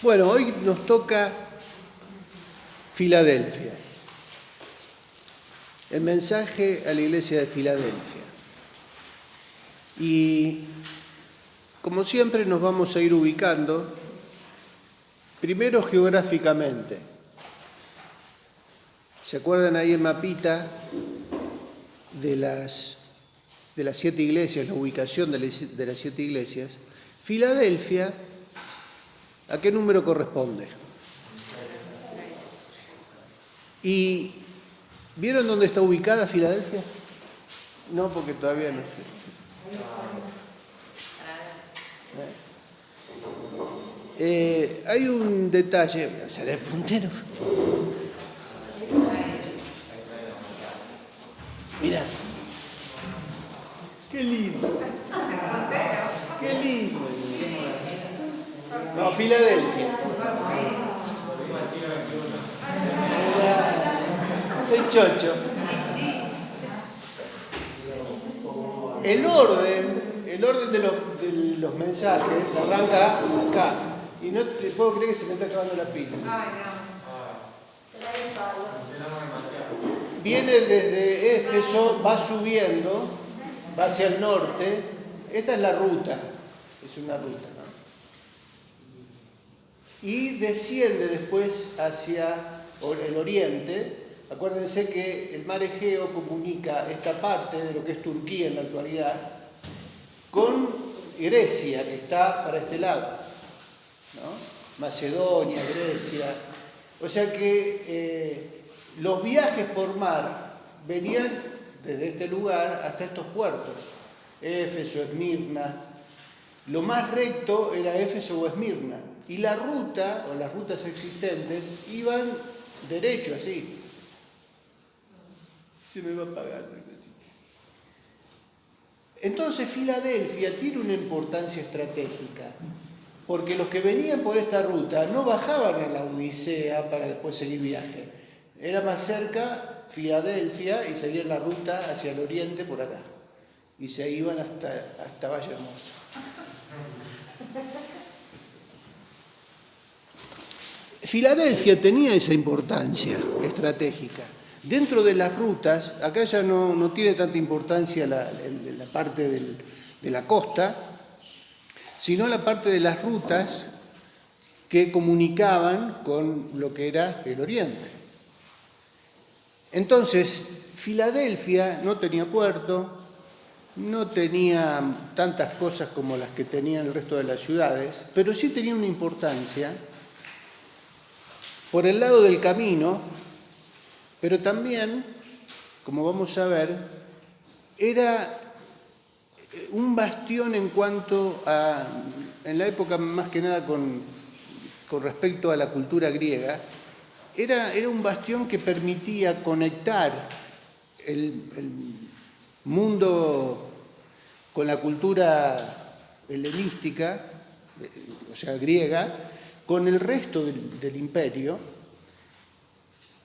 Bueno, hoy nos toca Filadelfia, el mensaje a la iglesia de Filadelfia. Y como siempre nos vamos a ir ubicando, primero geográficamente. ¿Se acuerdan ahí el mapita de las 7 iglesias, la ubicación de las 7 iglesias? Filadelfia, ¿a qué número corresponde? ¿Y vieron dónde está ubicada Filadelfia? No, porque todavía no sé. Hay un detalle, será el puntero. Mirá, qué lindo. Qué lindo. No, Filadelfia. El chocho. El orden de los mensajes arranca acá. Y no te puedo creer que se me está acabando la pila. Viene desde Éfeso, va subiendo, va hacia el norte. Esta es la ruta, es una ruta, ¿no? Y desciende después hacia el oriente. Acuérdense que el mar Egeo comunica esta parte de lo que es Turquía en la actualidad con Grecia, que está para este lado, ¿no? Macedonia, Grecia. O sea que los viajes por mar venían desde este lugar hasta estos puertos, Éfeso, Esmirna. Lo más recto era Éfeso o Esmirna. Y la ruta, o las rutas existentes, iban derecho así. Se me va a apagar. Entonces Filadelfia tiene una importancia estratégica, porque los que venían por esta ruta no bajaban en la Odisea para después seguir viaje. Era más cerca Filadelfia y seguían la ruta hacia el oriente por acá. Y se iban hasta Valle Hermoso. Filadelfia tenía esa importancia estratégica. Dentro de las rutas, acá ya no tiene tanta importancia la parte de la costa, sino la parte de las rutas que comunicaban con lo que era el oriente. Entonces, Filadelfia no tenía puerto, no tenía tantas cosas como las que tenían el resto de las ciudades, pero sí tenía una importancia por el lado del camino, pero también, como vamos a ver, era un bastión en cuanto a, en la época más que nada con respecto a la cultura griega, era un bastión que permitía conectar el mundo con la cultura helenística, o sea, griega, con el resto del imperio,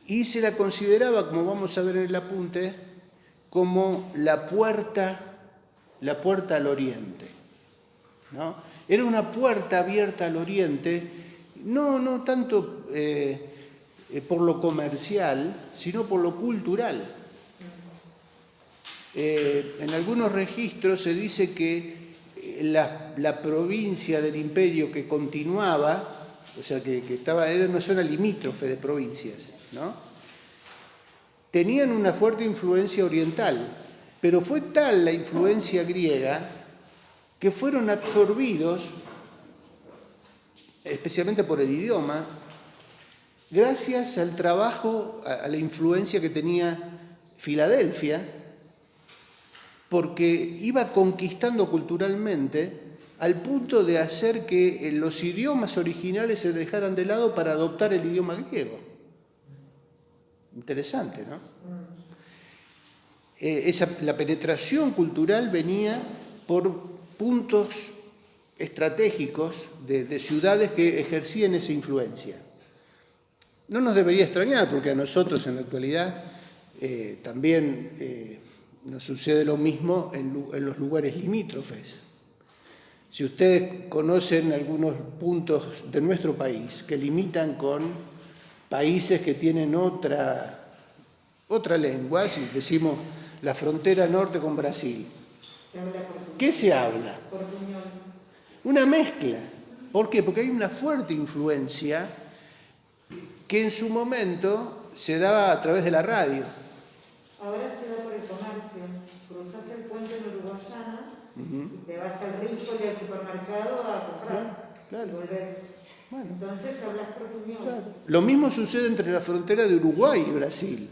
y se la consideraba, como vamos a ver en el apunte, como la puerta al oriente, ¿no? Era una puerta abierta al oriente, no tanto por lo comercial, sino por lo cultural. En algunos registros se dice que la provincia del imperio que continuaba, o sea, que era una zona limítrofe de provincias, ¿no? Tenían una fuerte influencia oriental, pero fue tal la influencia griega que fueron absorbidos, especialmente por el idioma, gracias al trabajo, a la influencia que tenía Filadelfia, porque iba conquistando culturalmente al punto de hacer que los idiomas originales se dejaran de lado para adoptar el idioma griego. Interesante, ¿no? La penetración cultural venía por puntos estratégicos de ciudades que ejercían esa influencia. No nos debería extrañar, porque a nosotros en la actualidad también nos sucede lo mismo en los lugares limítrofes. Si ustedes conocen algunos puntos de nuestro país que limitan con países que tienen otra lengua, si decimos la frontera norte con Brasil, ¿qué se habla? Una mezcla. ¿Por qué? Porque hay una fuerte influencia que en su momento se daba a través de la radio. Ahora se da por el comercio. Cruzas el puente en Uruguayana y te vas al Rico y al supermercado a comprar. Claro. Y volvés. Bueno. Entonces hablas portuñol. Claro. Lo mismo sucede entre la frontera de Uruguay y Brasil.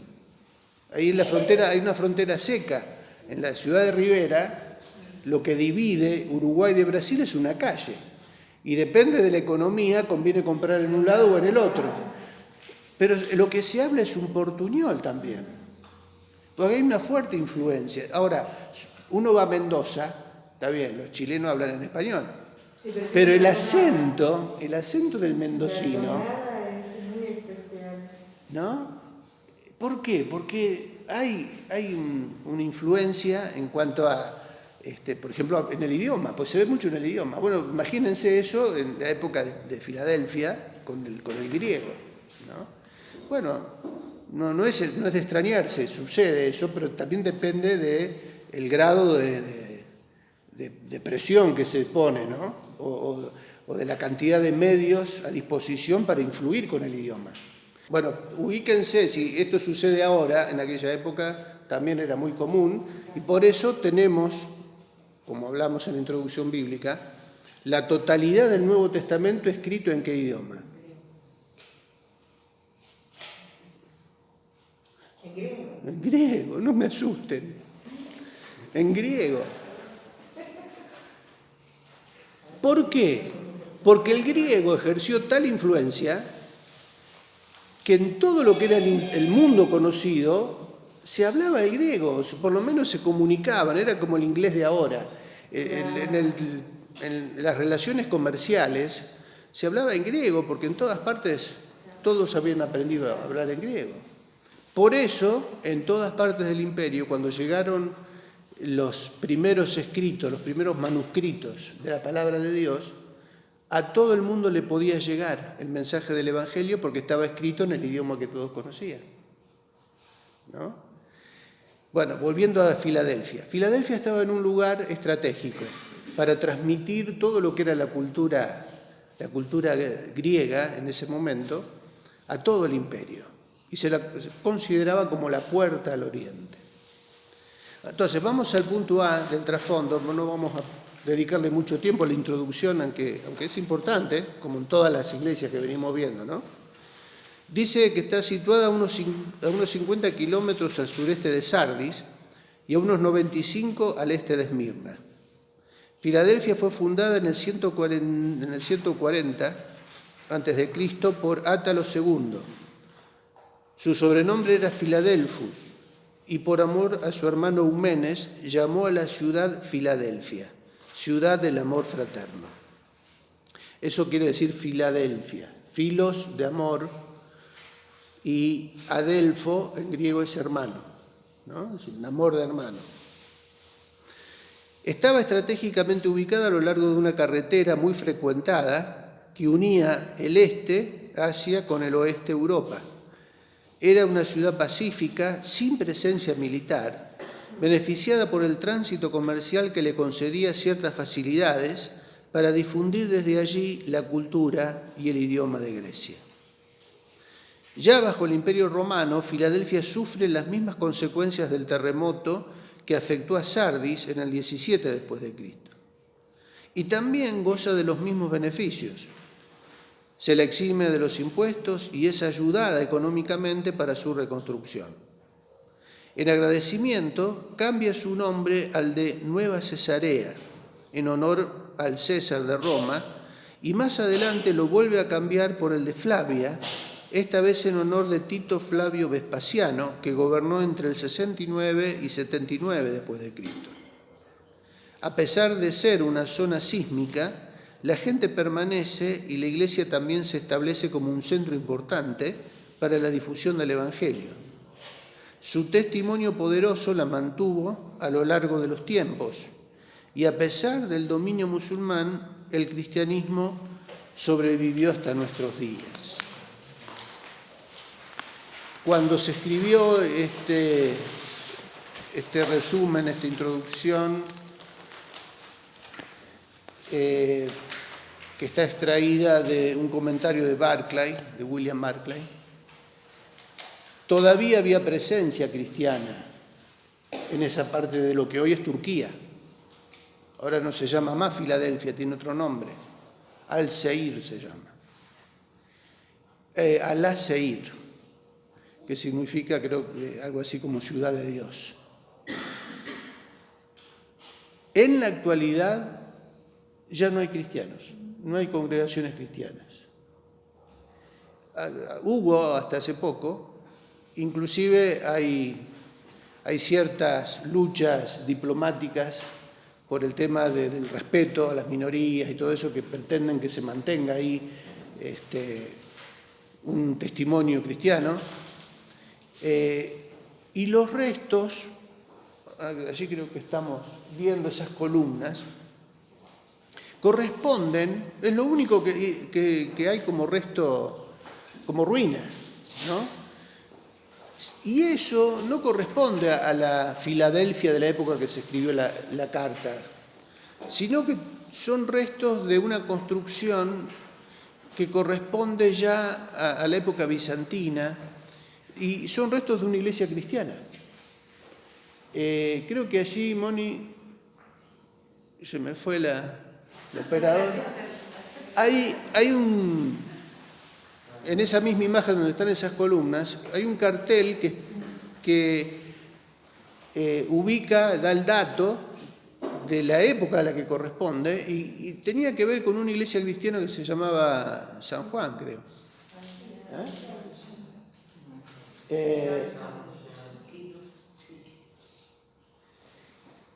Ahí en la frontera hay una frontera seca. En la ciudad de Rivera, lo que divide Uruguay de Brasil es una calle. Y depende de la economía, conviene comprar en un lado o en el otro. Pero lo que se habla es un portuñol también. Porque hay una fuerte influencia. Ahora, uno va a Mendoza, está bien, los chilenos hablan en español. Sí, pero el acento del mendocino, es muy especial. ¿no? ¿Por qué? Porque hay una influencia en cuanto a, por ejemplo, en el idioma, pues se ve mucho en el idioma. Bueno, imagínense eso en la época de Filadelfia con el griego, ¿no? Bueno, no es de extrañarse, sucede eso, pero también depende del grado de presión que se pone, ¿no? O de la cantidad de medios a disposición para influir con el idioma. Bueno, ubíquense, si esto sucede ahora, en aquella época también era muy común, y por eso tenemos, como hablamos en la introducción bíblica, la totalidad del Nuevo Testamento escrito ¿en qué idioma? En griego. En griego, no me asusten. En griego. ¿Por qué? Porque el griego ejerció tal influencia que en todo lo que era el mundo conocido se hablaba el griego, por lo menos se comunicaban, era como el inglés de ahora. En las relaciones comerciales se hablaba en griego porque en todas partes todos habían aprendido a hablar en griego. Por eso, en todas partes del imperio, cuando llegaron los primeros escritos, los primeros manuscritos de la palabra de Dios, a todo el mundo le podía llegar el mensaje del Evangelio porque estaba escrito en el idioma que todos conocían, ¿no? Bueno, volviendo a Filadelfia. Filadelfia estaba en un lugar estratégico para transmitir todo lo que era la cultura griega en ese momento a todo el imperio. Y se la consideraba como la puerta al oriente. Entonces, vamos al punto A del trasfondo, no vamos a dedicarle mucho tiempo a la introducción, aunque es importante, como en todas las iglesias que venimos viendo, ¿no? Dice que está situada a unos 50 kilómetros al sureste de Sardis y a unos 95 al este de Esmirna. Filadelfia fue fundada en el 140 a.C. por Átalo II. Su sobrenombre era Filadelfus y por amor a su hermano Eumenes llamó a la ciudad Filadelfia, ciudad del amor fraterno. Eso quiere decir Filadelfia, filos de amor y adelfo en griego es hermano, ¿no? Es un amor de hermano. Estaba estratégicamente ubicada a lo largo de una carretera muy frecuentada que unía el este Asia con el oeste Europa. Era una ciudad pacífica, sin presencia militar, beneficiada por el tránsito comercial que le concedía ciertas facilidades para difundir desde allí la cultura y el idioma de Grecia. Ya bajo el Imperio Romano, Filadelfia sufre las mismas consecuencias del terremoto que afectó a Sardis en el 17 después de Cristo. Y también goza de los mismos beneficios. Se la exime de los impuestos y es ayudada económicamente para su reconstrucción. En agradecimiento, cambia su nombre al de Nueva Cesarea, en honor al César de Roma, y más adelante lo vuelve a cambiar por el de Flavia, esta vez en honor de Tito Flavio Vespasiano, que gobernó entre el 69 y 79 después de Cristo. A pesar de ser una zona sísmica, la gente permanece y la iglesia también se establece como un centro importante para la difusión del Evangelio. Su testimonio poderoso la mantuvo a lo largo de los tiempos y a pesar del dominio musulmán, el cristianismo sobrevivió hasta nuestros días. Cuando se escribió este resumen, esta introducción, que está extraída de un comentario de Barclay, de William Barclay, todavía había presencia cristiana en esa parte de lo que hoy es Turquía. Ahora no se llama más Filadelfia, tiene otro nombre. Al-Seir se llama. Al-Seir, que significa, creo que algo así como ciudad de Dios. En la actualidad ya no hay cristianos, no hay congregaciones cristianas. Hubo hasta hace poco, inclusive hay ciertas luchas diplomáticas por el tema del respeto a las minorías y todo eso, que pretenden que se mantenga ahí un testimonio cristiano. Y los restos, allí creo que estamos viendo esas columnas, corresponden, es lo único que hay como resto, como ruina, ¿no? Y eso no corresponde a la Filadelfia de la época que se escribió la carta, sino que son restos de una construcción que corresponde ya a la época bizantina y son restos de una iglesia cristiana. Creo que allí, Moni, se me fue la operadora, hay en esa misma imagen donde están esas columnas, hay un cartel que ubica, da el dato de la época a la que corresponde y tenía que ver con una iglesia cristiana que se llamaba San Juan, creo.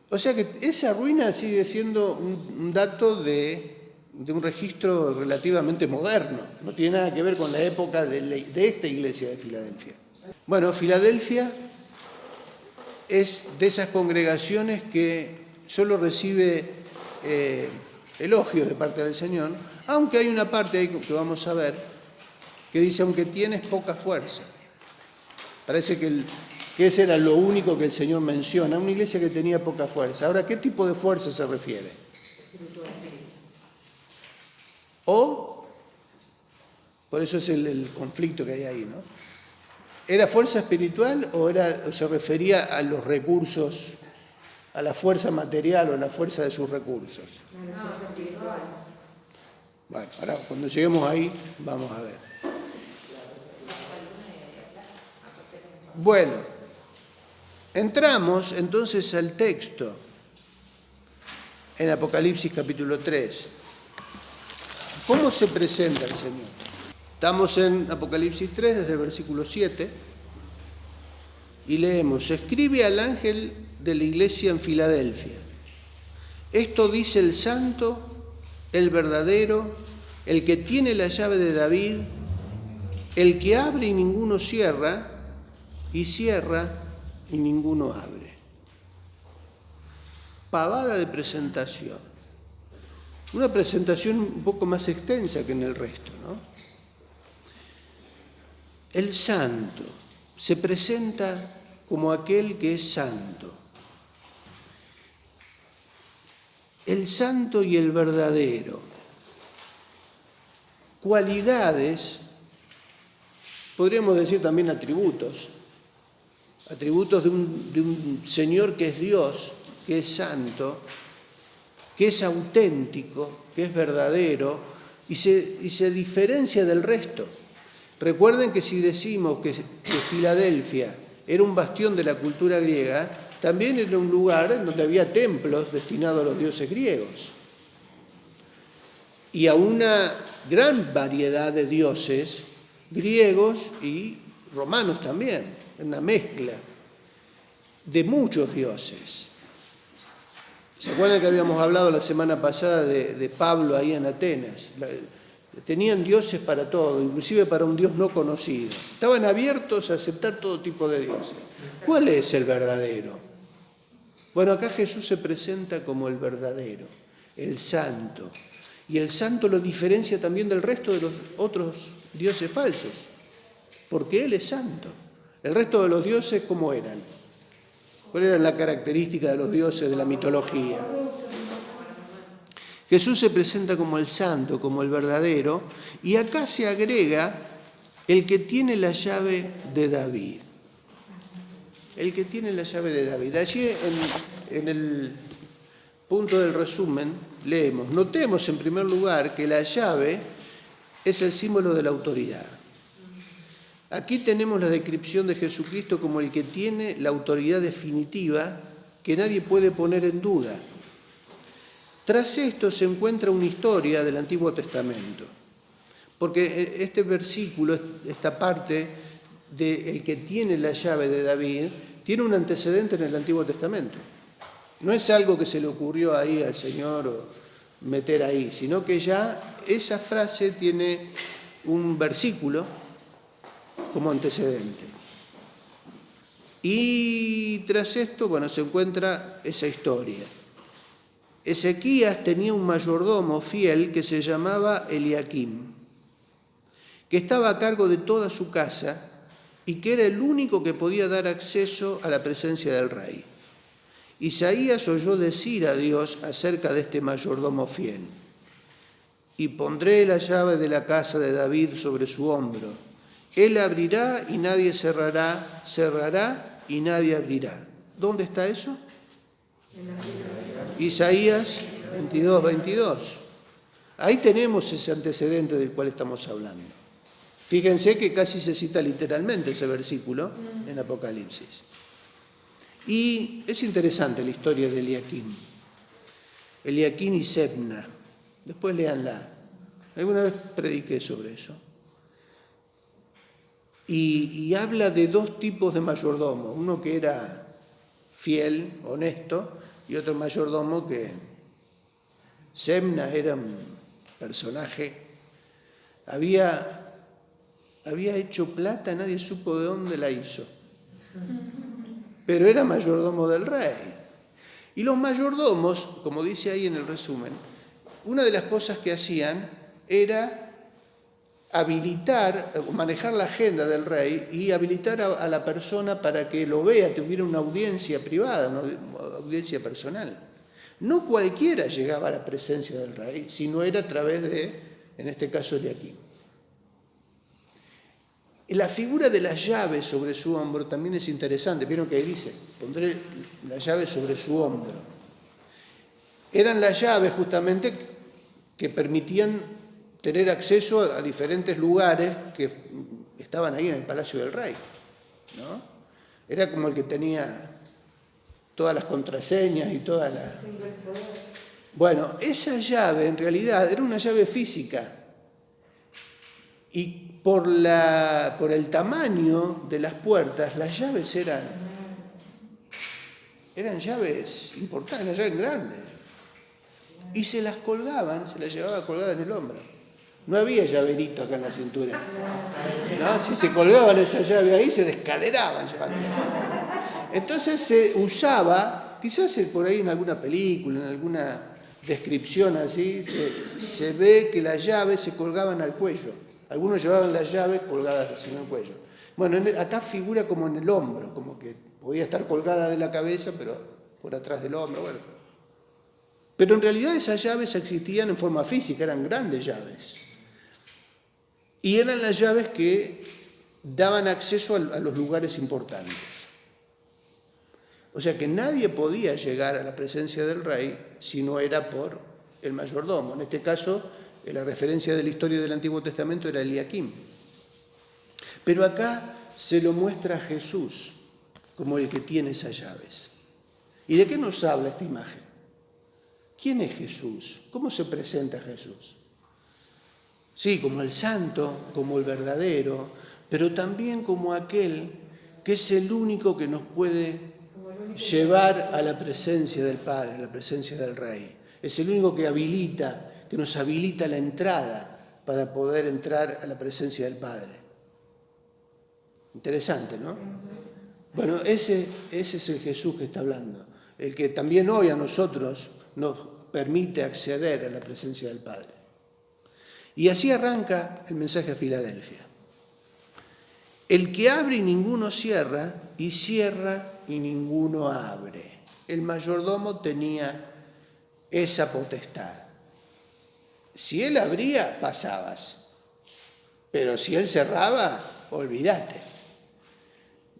O sea que esa ruina sigue siendo un dato de un registro relativamente moderno. No tiene nada que ver con la época de esta iglesia de Filadelfia. Bueno, Filadelfia es de esas congregaciones que solo recibe elogios de parte del Señor, aunque hay una parte ahí que vamos a ver que dice, aunque tienes poca fuerza. Parece que ese era lo único que el Señor menciona, una iglesia que tenía poca fuerza. Ahora, ¿qué tipo de fuerza se refiere? O, por eso es el conflicto que hay ahí, ¿no? ¿Era fuerza espiritual o se refería a los recursos, a la fuerza material o a la fuerza de sus recursos? Bueno, ahora cuando lleguemos ahí vamos a ver. Bueno, entramos entonces al texto en Apocalipsis capítulo 3. ¿Cómo se presenta el Señor? Estamos en Apocalipsis 3, desde el versículo 7, y leemos: escribe al ángel de la iglesia en Filadelfia. Esto dice el santo, el verdadero, el que tiene la llave de David, el que abre y ninguno cierra, y cierra y ninguno abre. Pavada de presentación. Una presentación un poco más extensa que en el resto, ¿no? El santo se presenta como aquel que es santo. El santo y el verdadero. Cualidades, podríamos decir también atributos de un Señor que es Dios, que es santo, que es auténtico, que es verdadero y se diferencia del resto. Recuerden que si decimos que Filadelfia era un bastión de la cultura griega, también era un lugar donde había templos destinados a los dioses griegos y a una gran variedad de dioses griegos y romanos también, una mezcla de muchos dioses. ¿Se acuerdan que habíamos hablado la semana pasada de Pablo ahí en Atenas? Tenían dioses para todo, inclusive para un Dios no conocido. Estaban abiertos a aceptar todo tipo de dioses. ¿Cuál es el verdadero? Bueno, acá Jesús se presenta como el verdadero, el santo. Y el santo lo diferencia también del resto de los otros dioses falsos, porque Él es santo. El resto de los dioses, ¿cómo eran? ¿Cuál era la característica de los dioses de la mitología? Jesús se presenta como el santo, como el verdadero, y acá se agrega el que tiene la llave de David. El que tiene la llave de David. Allí en el punto del resumen leemos, notemos en primer lugar que la llave es el símbolo de la autoridad. Aquí tenemos la descripción de Jesucristo como el que tiene la autoridad definitiva que nadie puede poner en duda. Tras esto se encuentra una historia del Antiguo Testamento, porque este versículo, esta parte del que tiene la llave de David, tiene un antecedente en el Antiguo Testamento. No es algo que se le ocurrió ahí al Señor meter ahí, sino que ya esa frase tiene un versículo como antecedente. Y tras esto, bueno, se encuentra esa historia. Ezequías tenía un mayordomo fiel que se llamaba Eliaquim, que estaba a cargo de toda su casa y que era el único que podía dar acceso a la presencia del rey. Isaías oyó decir a Dios acerca de este mayordomo fiel: y pondré la llave de la casa de David sobre su hombro. Él abrirá y nadie cerrará, cerrará y nadie abrirá. ¿Dónde está eso? Isaías 22, 22. Ahí tenemos ese antecedente del cual estamos hablando. Fíjense que casi se cita literalmente ese versículo en Apocalipsis. Y es interesante la historia de Eliaquim y Sebna. Después léanla. Alguna vez prediqué sobre eso. Y habla de dos tipos de mayordomo. Uno que era fiel, honesto, y otro mayordomo que Sebna era un personaje. Había hecho plata, nadie supo de dónde la hizo. Pero era mayordomo del rey. Y los mayordomos, como dice ahí en el resumen, una de las cosas que hacían era habilitar, manejar la agenda del rey y habilitar a la persona para que lo vea, tuviera una audiencia privada, una audiencia personal. No cualquiera llegaba a la presencia del rey, sino era a través de, en este caso, Eliaquim. La figura de la llave sobre su hombro también es interesante. Vieron que ahí dice, pondré la llave sobre su hombro. Eran las llaves justamente que permitían tener acceso a diferentes lugares que estaban ahí en el palacio del rey, ¿no? Era como el que tenía todas las contraseñas y todas las... Bueno, esa llave en realidad era una llave física y por el tamaño de las puertas, las llaves eran llaves importantes, llaves grandes. Y se las colgaban, se las llevaba colgada en el hombro. No había llaverito acá en la cintura. ¿No? Si se colgaban esa llave ahí, se descaderaban llevándola. Entonces se usaba, quizás por ahí en alguna película, en alguna descripción así, se ve que las llaves se colgaban al cuello. Algunos llevaban las llaves colgadas así en el cuello. Bueno, acá figura como en el hombro, como que podía estar colgada de la cabeza, pero por atrás del hombro, bueno. Pero en realidad esas llaves existían en forma física, eran grandes llaves. Y eran las llaves que daban acceso a los lugares importantes. O sea que nadie podía llegar a la presencia del rey si no era por el mayordomo. En este caso, la referencia de la historia del Antiguo Testamento era Eliaquim. Pero acá se lo muestra a Jesús como el que tiene esas llaves. ¿Y de qué nos habla esta imagen? ¿Quién es Jesús? ¿Cómo se presenta Jesús? Sí, como el santo, como el verdadero, pero también como aquel que es el único que nos puede llevar a la presencia del Padre, a la presencia del Rey. Es el único que nos habilita la entrada para poder entrar a la presencia del Padre. Interesante, ¿no? Bueno, ese es el Jesús que está hablando. el que también hoy a nosotros nos permite acceder a la presencia del Padre. Y así arranca el mensaje a Filadelfia. El que abre y ninguno cierra, y cierra y ninguno abre. El mayordomo tenía esa potestad. Si él abría, pasabas. Pero si él cerraba, olvídate.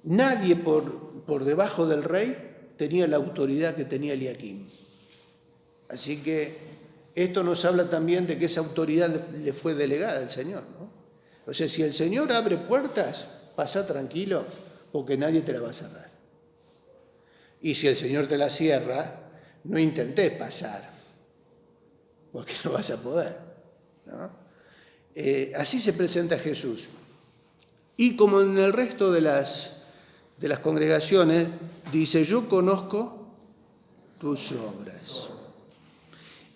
Nadie por debajo del rey tenía la autoridad que tenía Eliaquim. Así que esto nos habla también de que esa autoridad le fue delegada al Señor, ¿no? O sea, si el Señor abre puertas, pasa tranquilo, porque nadie te la va a cerrar. Y si el Señor te la cierra, no intentes pasar, porque no vas a poder, ¿no? Así se presenta Jesús. Y como en el resto de las congregaciones, dice, yo conozco tus obras.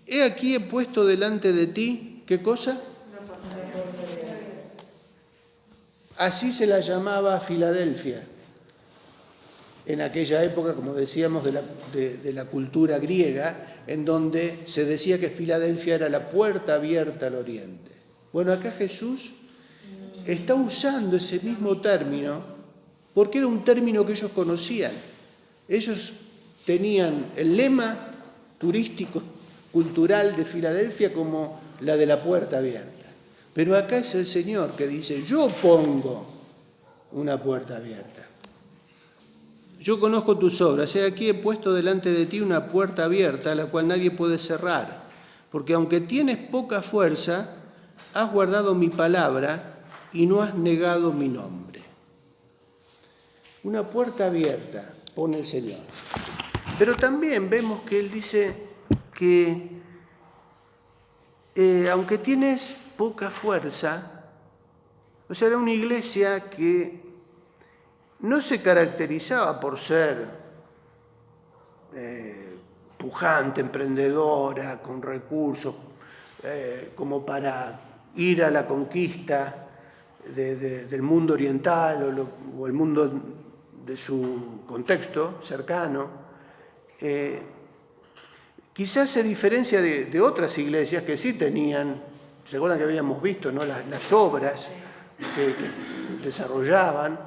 He aquí he puesto delante de ti, ¿qué cosa? Así se la llamaba Filadelfia. En aquella época, como decíamos, de la cultura griega, en donde se decía que Filadelfia era la puerta abierta al oriente. Bueno, acá Jesús está usando ese mismo término, porque era un término que ellos conocían. Ellos tenían el lema turístico, cultural de Filadelfia como la de la puerta abierta. Pero acá es el Señor que dice, yo pongo una puerta abierta. Yo conozco tus obras, aquí he puesto delante de ti una puerta abierta, la cual nadie puede cerrar, porque aunque tienes poca fuerza, has guardado mi palabra y no has negado mi nombre. Una puerta abierta pone el Señor. Pero también vemos que Él dice que aunque tienes poca fuerza, o sea, era una iglesia que no se caracterizaba por ser pujante, emprendedora, con recursos, como para ir a la conquista del mundo oriental o el mundo de su contexto cercano. Quizás se diferencia de otras iglesias que sí tenían, ¿se acuerdan que habíamos visto, ¿no? las obras que desarrollaban?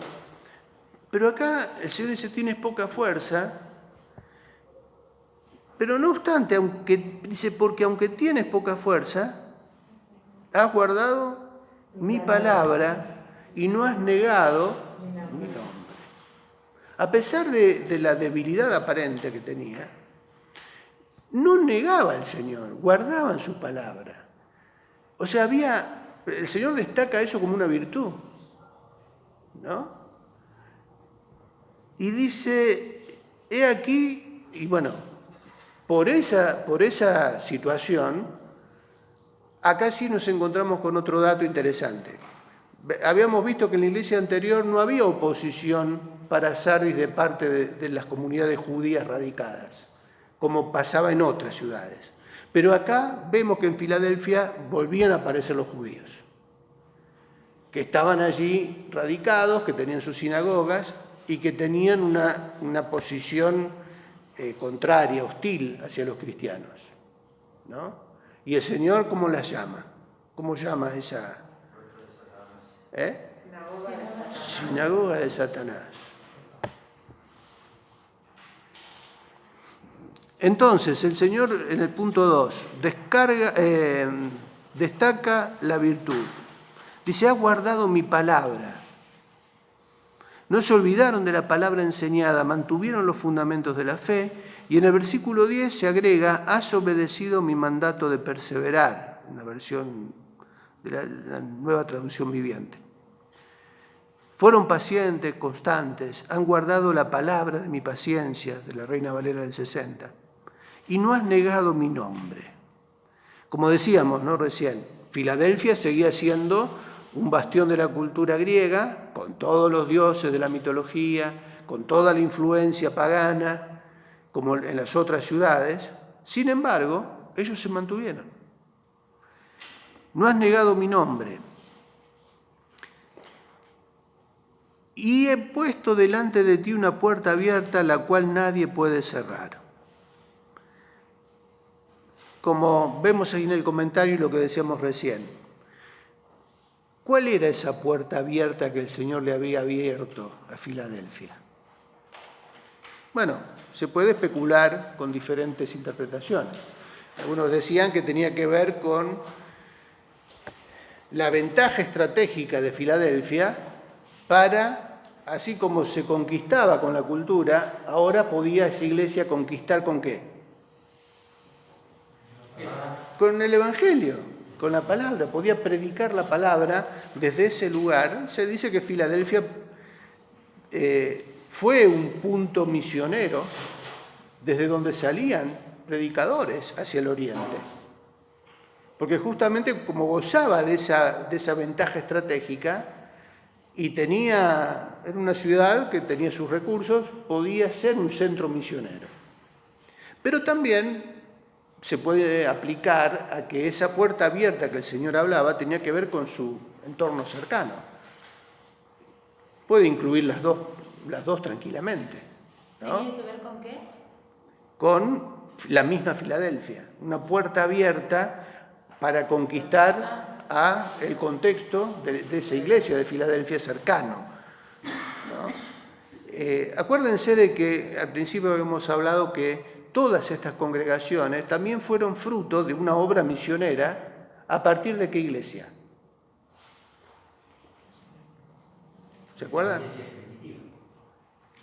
Pero acá el Señor dice, tienes poca fuerza, pero no obstante, porque aunque tienes poca fuerza, has guardado mi palabra y no has negado mi nombre. A pesar de la debilidad aparente que tenía, no negaba al Señor, guardaban su palabra. O sea, el Señor destaca eso como una virtud, ¿no? Y dice, he aquí, y bueno, por esa situación, acá sí nos encontramos con otro dato interesante. Habíamos visto que en la iglesia anterior no había oposición para Sardis de parte de las comunidades judías radicadas, como pasaba en otras ciudades. Pero acá vemos que en Filadelfia volvían a aparecer los judíos, que estaban allí radicados, que tenían sus sinagogas y que tenían una posición contraria, hostil hacia los cristianos, ¿no? Y el Señor, ¿cómo las llama? ¿Cómo llama esa? Sinagoga de Satanás. Entonces, el Señor, en el punto 2, destaca la virtud. Dice, has guardado mi palabra. No se olvidaron de la palabra enseñada, mantuvieron los fundamentos de la fe, y en el versículo 10 se agrega, has obedecido mi mandato de perseverar, en la versión de la Nueva Traducción Viviente. Fueron pacientes, constantes, han guardado la palabra de mi paciencia, de la Reina Valera del 60, y no has negado mi nombre. Como decíamos, ¿no? Recién, Filadelfia seguía siendo un bastión de la cultura griega, con todos los dioses de la mitología, con toda la influencia pagana, como en las otras ciudades. Sin embargo, ellos se mantuvieron. No has negado mi nombre. Y he puesto delante de ti una puerta abierta, la cual nadie puede cerrar. como vemos ahí en el comentario y lo que decíamos recién, ¿cuál era esa puerta abierta que el Señor le había abierto a Filadelfia? Bueno, se puede especular con diferentes interpretaciones. Algunos decían que tenía que ver con la ventaja estratégica de Filadelfia para, así como se conquistaba con la cultura, ahora podía esa iglesia conquistar ¿con qué? Con el Evangelio, con la palabra. Podía predicar la palabra desde ese lugar. Se dice que Filadelfia fue un punto misionero desde donde salían predicadores hacia el oriente. Porque justamente como gozaba de esa ventaja estratégica y era una ciudad que tenía sus recursos, podía ser un centro misionero. Pero también se puede aplicar a que esa puerta abierta que el Señor hablaba tenía que ver con su entorno cercano. Puede incluir las dos tranquilamente, ¿no? ¿Tiene que ver con qué? Con la misma Filadelfia, una puerta abierta para conquistar el contexto de esa iglesia de Filadelfia cercano, ¿no? Acuérdense de que al principio habíamos hablado que todas estas congregaciones también fueron fruto de una obra misionera. ¿A partir de qué iglesia? ¿Se acuerdan?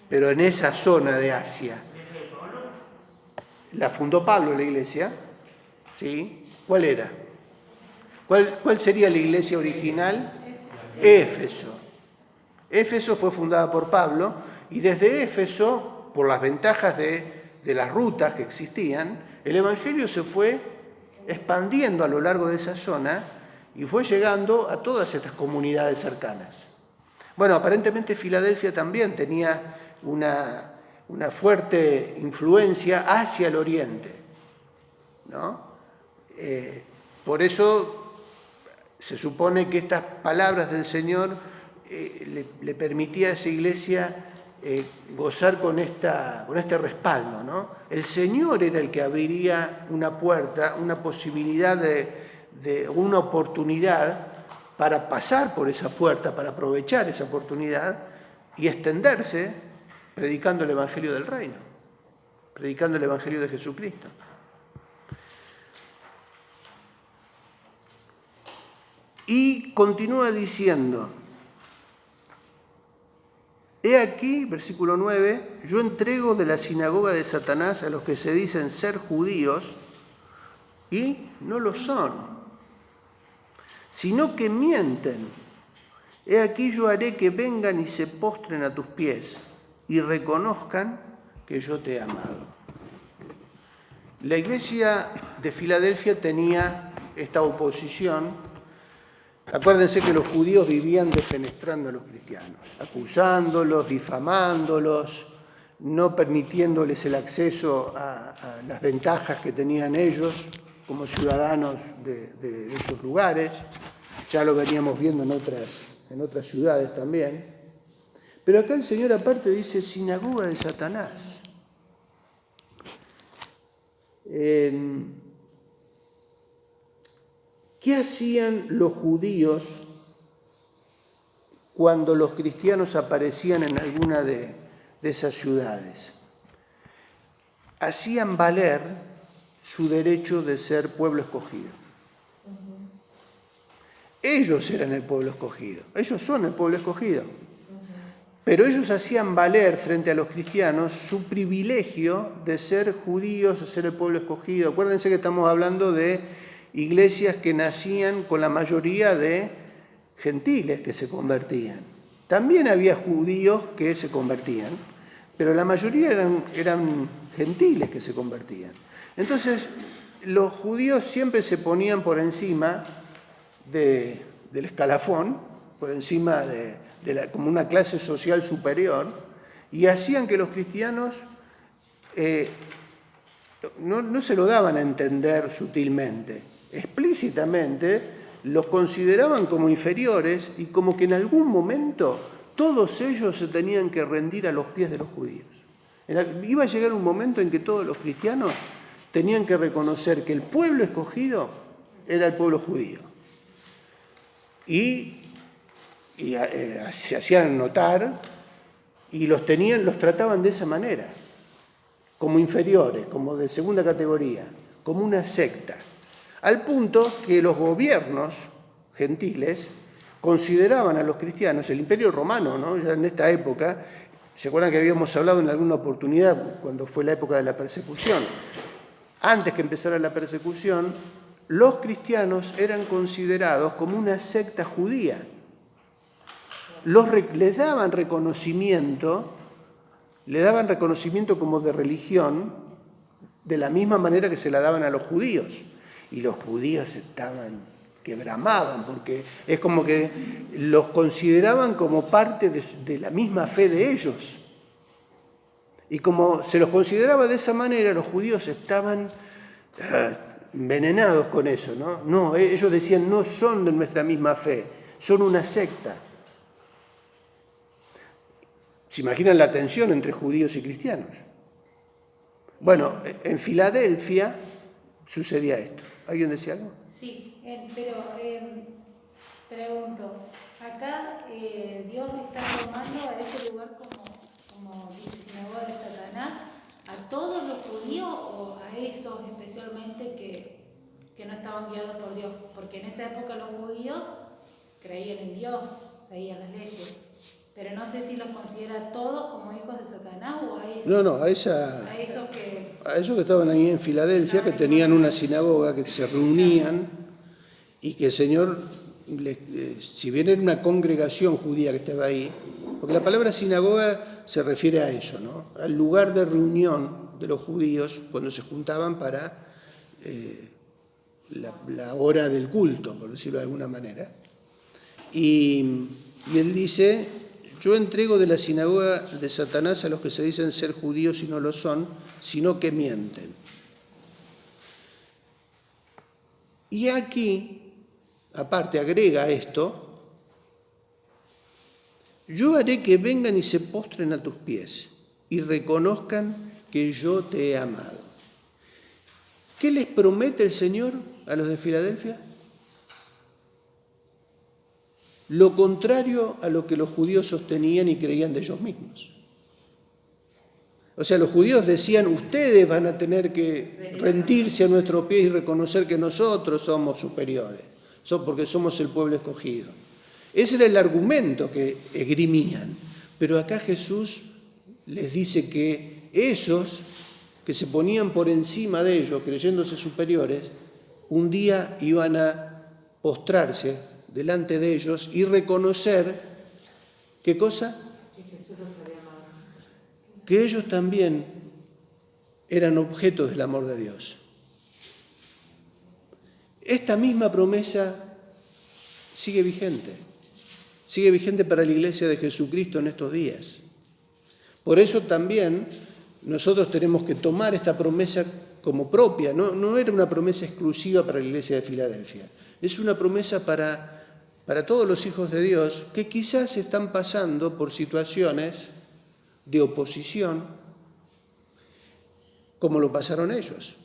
Pero en esa zona de Asia. La fundó Pablo la iglesia, ¿sí? ¿Cuál era? ¿Cuál sería la iglesia original? Éfeso. Éfeso fue fundada por Pablo y desde Éfeso, por las ventajas de las rutas que existían, el Evangelio se fue expandiendo a lo largo de esa zona y fue llegando a todas estas comunidades cercanas. Bueno, aparentemente Filadelfia también tenía una fuerte influencia hacia el oriente, ¿no? Por eso se supone que estas palabras del Señor le permitía a esa iglesia gozar con este respaldo, ¿no? El Señor era el que abriría una puerta, una posibilidad una oportunidad para pasar por esa puerta, para aprovechar esa oportunidad y extenderse predicando el Evangelio del Reino, predicando el Evangelio de Jesucristo. Y continúa diciendo, he aquí, versículo 9, yo entrego de la sinagoga de Satanás a los que se dicen ser judíos y no lo son, sino que mienten. He aquí yo haré que vengan y se postren a tus pies y reconozcan que yo te he amado. La iglesia de Filadelfia tenía esta oposición. Acuérdense que los judíos vivían defenestrando a los cristianos, acusándolos, difamándolos, no permitiéndoles el acceso a las ventajas que tenían ellos como ciudadanos de esos lugares. Ya lo veníamos viendo en otras ciudades también. Pero acá el Señor aparte dice sinagoga de Satanás. ¿Qué hacían los judíos cuando los cristianos aparecían en alguna de esas ciudades? Hacían valer su derecho de ser pueblo escogido. Ellos eran el pueblo escogido, ellos son el pueblo escogido. Pero ellos hacían valer frente a los cristianos su privilegio de ser judíos, de ser el pueblo escogido. Acuérdense que estamos hablando de iglesias que nacían con la mayoría de gentiles que se convertían. También había judíos que se convertían, pero la mayoría eran gentiles que se convertían. Entonces, los judíos siempre se ponían por encima del escalafón, por encima como una clase social superior, y hacían que los cristianos no se lo daban a entender sutilmente. Explícitamente los consideraban como inferiores y como que en algún momento todos ellos se tenían que rendir a los pies de los judíos. Iba a llegar un momento en que todos los cristianos tenían que reconocer que el pueblo escogido era el pueblo judío. Y se hacían notar y los trataban de esa manera, como inferiores, como de segunda categoría, como una secta. Al punto que los gobiernos gentiles consideraban a los cristianos, el Imperio Romano, ¿no? Ya en esta época, ¿se acuerdan que habíamos hablado en alguna oportunidad cuando fue la época de la persecución? Antes que empezara la persecución, los cristianos eran considerados como una secta judía. Les daban reconocimiento como de religión, de la misma manera que se la daban a los judíos. Y los judíos que bramaban, porque es como que los consideraban como parte de la misma fe de ellos. Y como se los consideraba de esa manera, los judíos estaban envenenados con eso, ¿no? No, ellos decían, no son de nuestra misma fe, son una secta. ¿Se imaginan la tensión entre judíos y cristianos? Bueno, en Filadelfia sucedía esto. ¿Alguien decía algo? Sí, pero pregunto, acá Dios le está tomando a ese lugar como dice sinagoga de Satanás, ¿a todos los judíos o a esos especialmente que no estaban guiados por Dios? Porque en esa época los judíos creían en Dios, seguían las leyes. Pero no sé si los considera a todos como hijos de Satanás o a esos. No, a esos que estaban ahí en Filadelfia, que tenían una sinagoga, que se reunían y que el Señor, si bien era una congregación judía que estaba ahí, porque la palabra sinagoga se refiere a eso, ¿no? Al lugar de reunión de los judíos cuando se juntaban para la hora del culto, por decirlo de alguna manera. Y él dice: yo entrego de la sinagoga de Satanás a los que se dicen ser judíos y no lo son, sino que mienten. Y aquí, aparte, agrega esto: yo haré que vengan y se postren a tus pies y reconozcan que yo te he amado. ¿Qué les promete el Señor a los de Filadelfia? Lo contrario a lo que los judíos sostenían y creían de ellos mismos. O sea, los judíos decían: ustedes van a tener que rendirse a nuestros pies y reconocer que nosotros somos superiores, porque somos el pueblo escogido. Ese era el argumento que esgrimían. Pero acá Jesús les dice que esos que se ponían por encima de ellos, creyéndose superiores, un día iban a postrarse delante de ellos y reconocer, ¿qué cosa? Que Jesús los había amado. Que ellos también eran objetos del amor de Dios. Esta misma promesa sigue vigente para la Iglesia de Jesucristo en estos días. Por eso también nosotros tenemos que tomar esta promesa como propia. No era una promesa exclusiva para la Iglesia de Filadelfia, es una promesa para todos los hijos de Dios que quizás están pasando por situaciones de oposición, como lo pasaron ellos,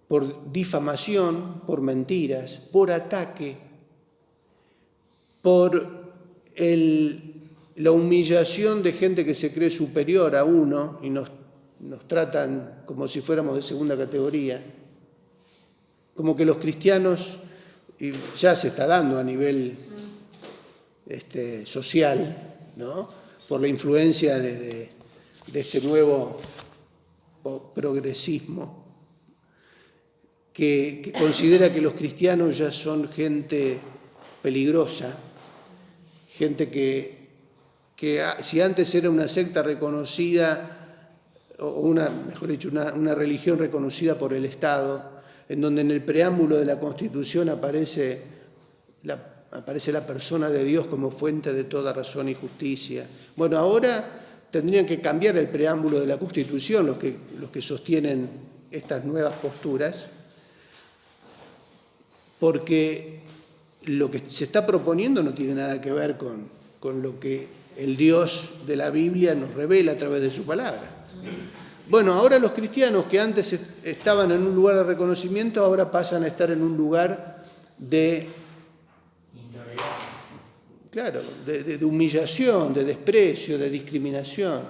por difamación, por mentiras, por ataque, por la humillación de gente que se cree superior a uno y nos tratan como si fuéramos de segunda categoría, como que los cristianos, y ya se está dando a nivel social, ¿no? Por la influencia de este nuevo progresismo, que considera que los cristianos ya son gente peligrosa, gente que si antes era una secta reconocida, o una religión reconocida por el Estado, en donde en el preámbulo de la Constitución aparece la persona de Dios como fuente de toda razón y justicia. Bueno, ahora tendrían que cambiar el preámbulo de la Constitución los que sostienen estas nuevas posturas, porque lo que se está proponiendo no tiene nada que ver con lo que el Dios de la Biblia nos revela a través de su palabra. Bueno, ahora los cristianos que antes estaban en un lugar de reconocimiento, ahora pasan a estar en un lugar de, claro, de humillación, de desprecio, de discriminación,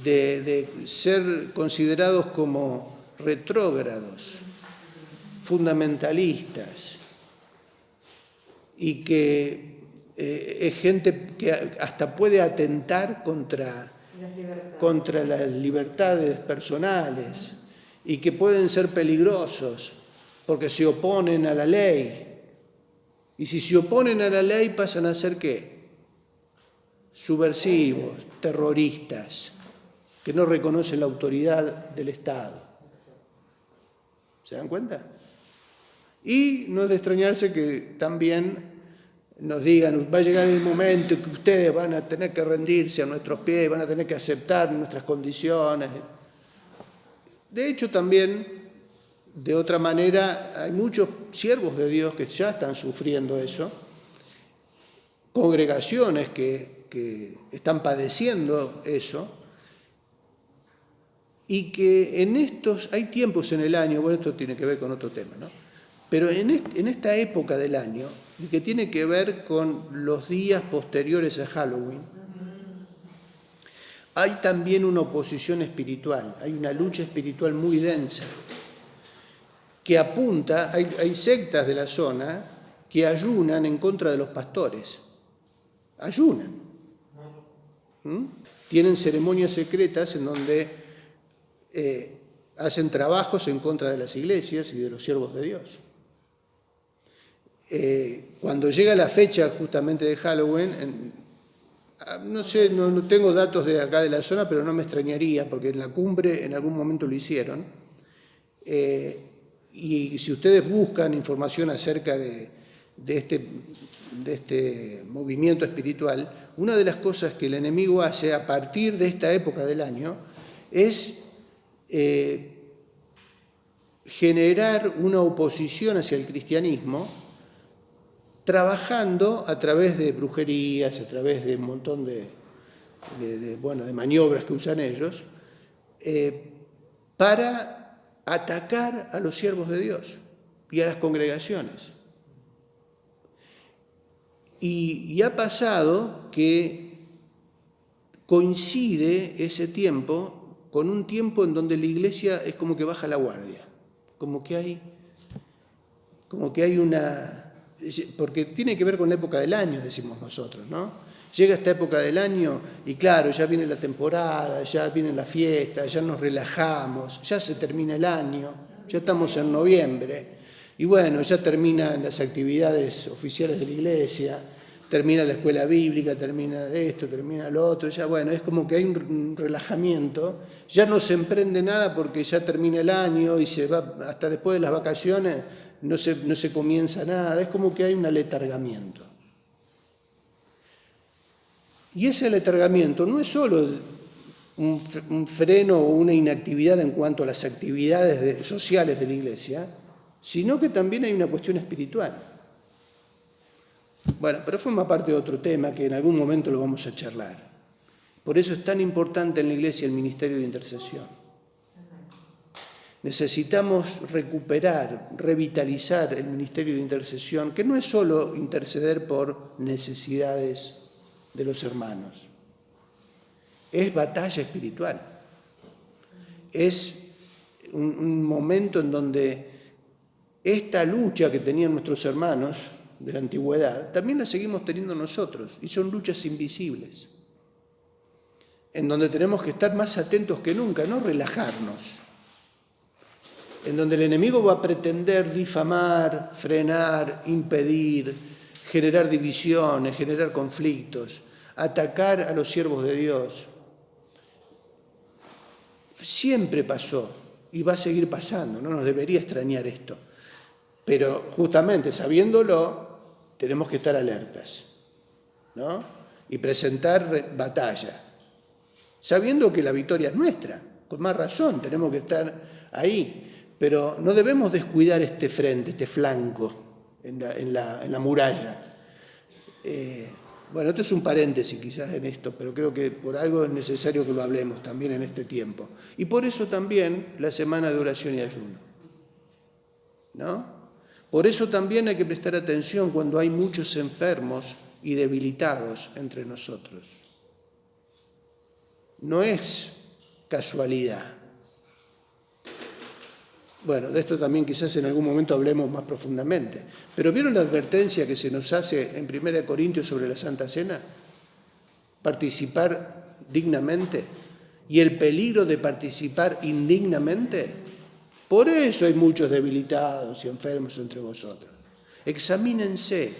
de ser considerados como retrógrados, fundamentalistas, y que es gente que hasta puede atentar contra las libertades personales y que pueden ser peligrosos porque se oponen a la ley. Y si se oponen a la ley pasan a ser ¿qué? Subversivos, terroristas, que no reconocen la autoridad del Estado. ¿Se dan cuenta? Y no es de extrañarse que también nos digan, va a llegar el momento que ustedes van a tener que rendirse a nuestros pies, van a tener que aceptar nuestras condiciones. De hecho, también, de otra manera, hay muchos siervos de Dios que ya están sufriendo eso, congregaciones que están padeciendo eso, y que en estos, hay tiempos en el año, bueno, esto tiene que ver con otro tema, ¿no? Pero en esta época del año, y que tiene que ver con los días posteriores a Halloween, hay también una oposición espiritual, hay una lucha espiritual muy densa, que apunta, hay sectas de la zona que ayunan en contra de los pastores, ayunan. Tienen ceremonias secretas en donde hacen trabajos en contra de las iglesias y de los siervos de Dios. Cuando llega la fecha justamente de Halloween, no sé, no tengo datos de acá de la zona, pero no me extrañaría, porque en la cumbre en algún momento lo hicieron. Y si ustedes buscan información acerca de este movimiento espiritual, una de las cosas que el enemigo hace a partir de esta época del año es generar una oposición hacia el cristianismo, trabajando a través de brujerías, a través de un montón de maniobras que usan ellos, para atacar a los siervos de Dios y a las congregaciones. Y ha pasado que coincide ese tiempo con un tiempo en donde la iglesia es como que baja la guardia, como que hay una... Porque tiene que ver con la época del año, decimos nosotros, ¿no? Llega esta época del año y claro, ya viene la temporada, ya viene la fiesta, ya nos relajamos, ya se termina el año, ya estamos en noviembre, y bueno, ya terminan las actividades oficiales de la iglesia, termina la escuela bíblica, termina esto, termina lo otro, ya bueno, es como que hay un relajamiento, ya no se emprende nada porque ya termina el año y se va hasta después de las vacaciones. No se comienza nada, es como que hay un aletargamiento. Y ese aletargamiento no es solo un freno o una inactividad en cuanto a las actividades sociales de la iglesia, sino que también hay una cuestión espiritual. Bueno, pero forma parte de otro tema que en algún momento lo vamos a charlar. Por eso es tan importante en la iglesia el ministerio de intercesión. Necesitamos recuperar, revitalizar el ministerio de intercesión, que no es solo interceder por necesidades de los hermanos, es batalla espiritual, es un momento en donde esta lucha que tenían nuestros hermanos de la antigüedad, también la seguimos teniendo nosotros, y son luchas invisibles, en donde tenemos que estar más atentos que nunca, no relajarnos, en donde el enemigo va a pretender difamar, frenar, impedir, generar divisiones, generar conflictos, atacar a los siervos de Dios. Siempre pasó y va a seguir pasando, no nos debería extrañar esto. Pero justamente sabiéndolo, tenemos que estar alertas, ¿no? Y presentar batalla, sabiendo que la victoria es nuestra. Con más razón, tenemos que estar ahí. Pero no debemos descuidar este frente, este flanco en la muralla. Bueno, esto es un paréntesis quizás en esto, pero creo que por algo es necesario que lo hablemos también en este tiempo. Y por eso también la semana de oración y ayuno, ¿no? Por eso también hay que prestar atención cuando hay muchos enfermos y debilitados entre nosotros. No es casualidad. Bueno, de esto también quizás en algún momento hablemos más profundamente. Pero ¿vieron la advertencia que se nos hace en 1 Corintios sobre la Santa Cena? Participar dignamente y el peligro de participar indignamente. Por eso hay muchos debilitados y enfermos entre vosotros. Examínense.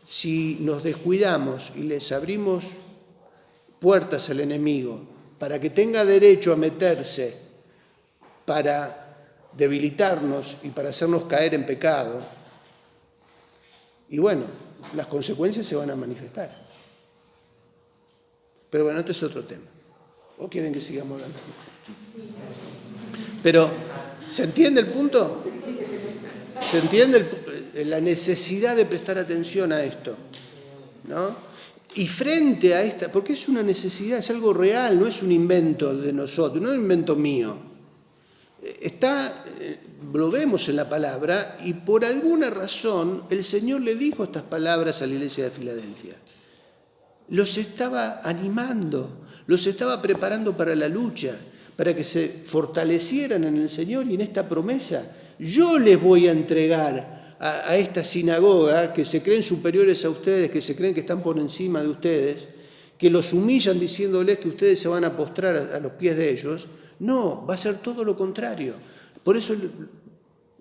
Si nos descuidamos y les abrimos puertas al enemigo para que tenga derecho a meterse, para debilitarnos y para hacernos caer en pecado, y bueno, las consecuencias se van a manifestar. Pero bueno, este es otro tema. ¿O quieren que sigamos hablando? Pero, ¿se entiende el punto? ¿Se entiende la necesidad de prestar atención a esto? ¿No? Y frente a esta, porque es una necesidad, es algo real, no es un invento de nosotros, no es un invento mío. Lo vemos en la palabra y por alguna razón el Señor le dijo estas palabras a la iglesia de Filadelfia. Los estaba animando, los estaba preparando para la lucha, para que se fortalecieran en el Señor y en esta promesa. Yo les voy a entregar a esta sinagoga que se creen superiores a ustedes, que se creen que están por encima de ustedes, que los humillan diciéndoles que ustedes se van a postrar a los pies de ellos. No, va a ser todo lo contrario. Por eso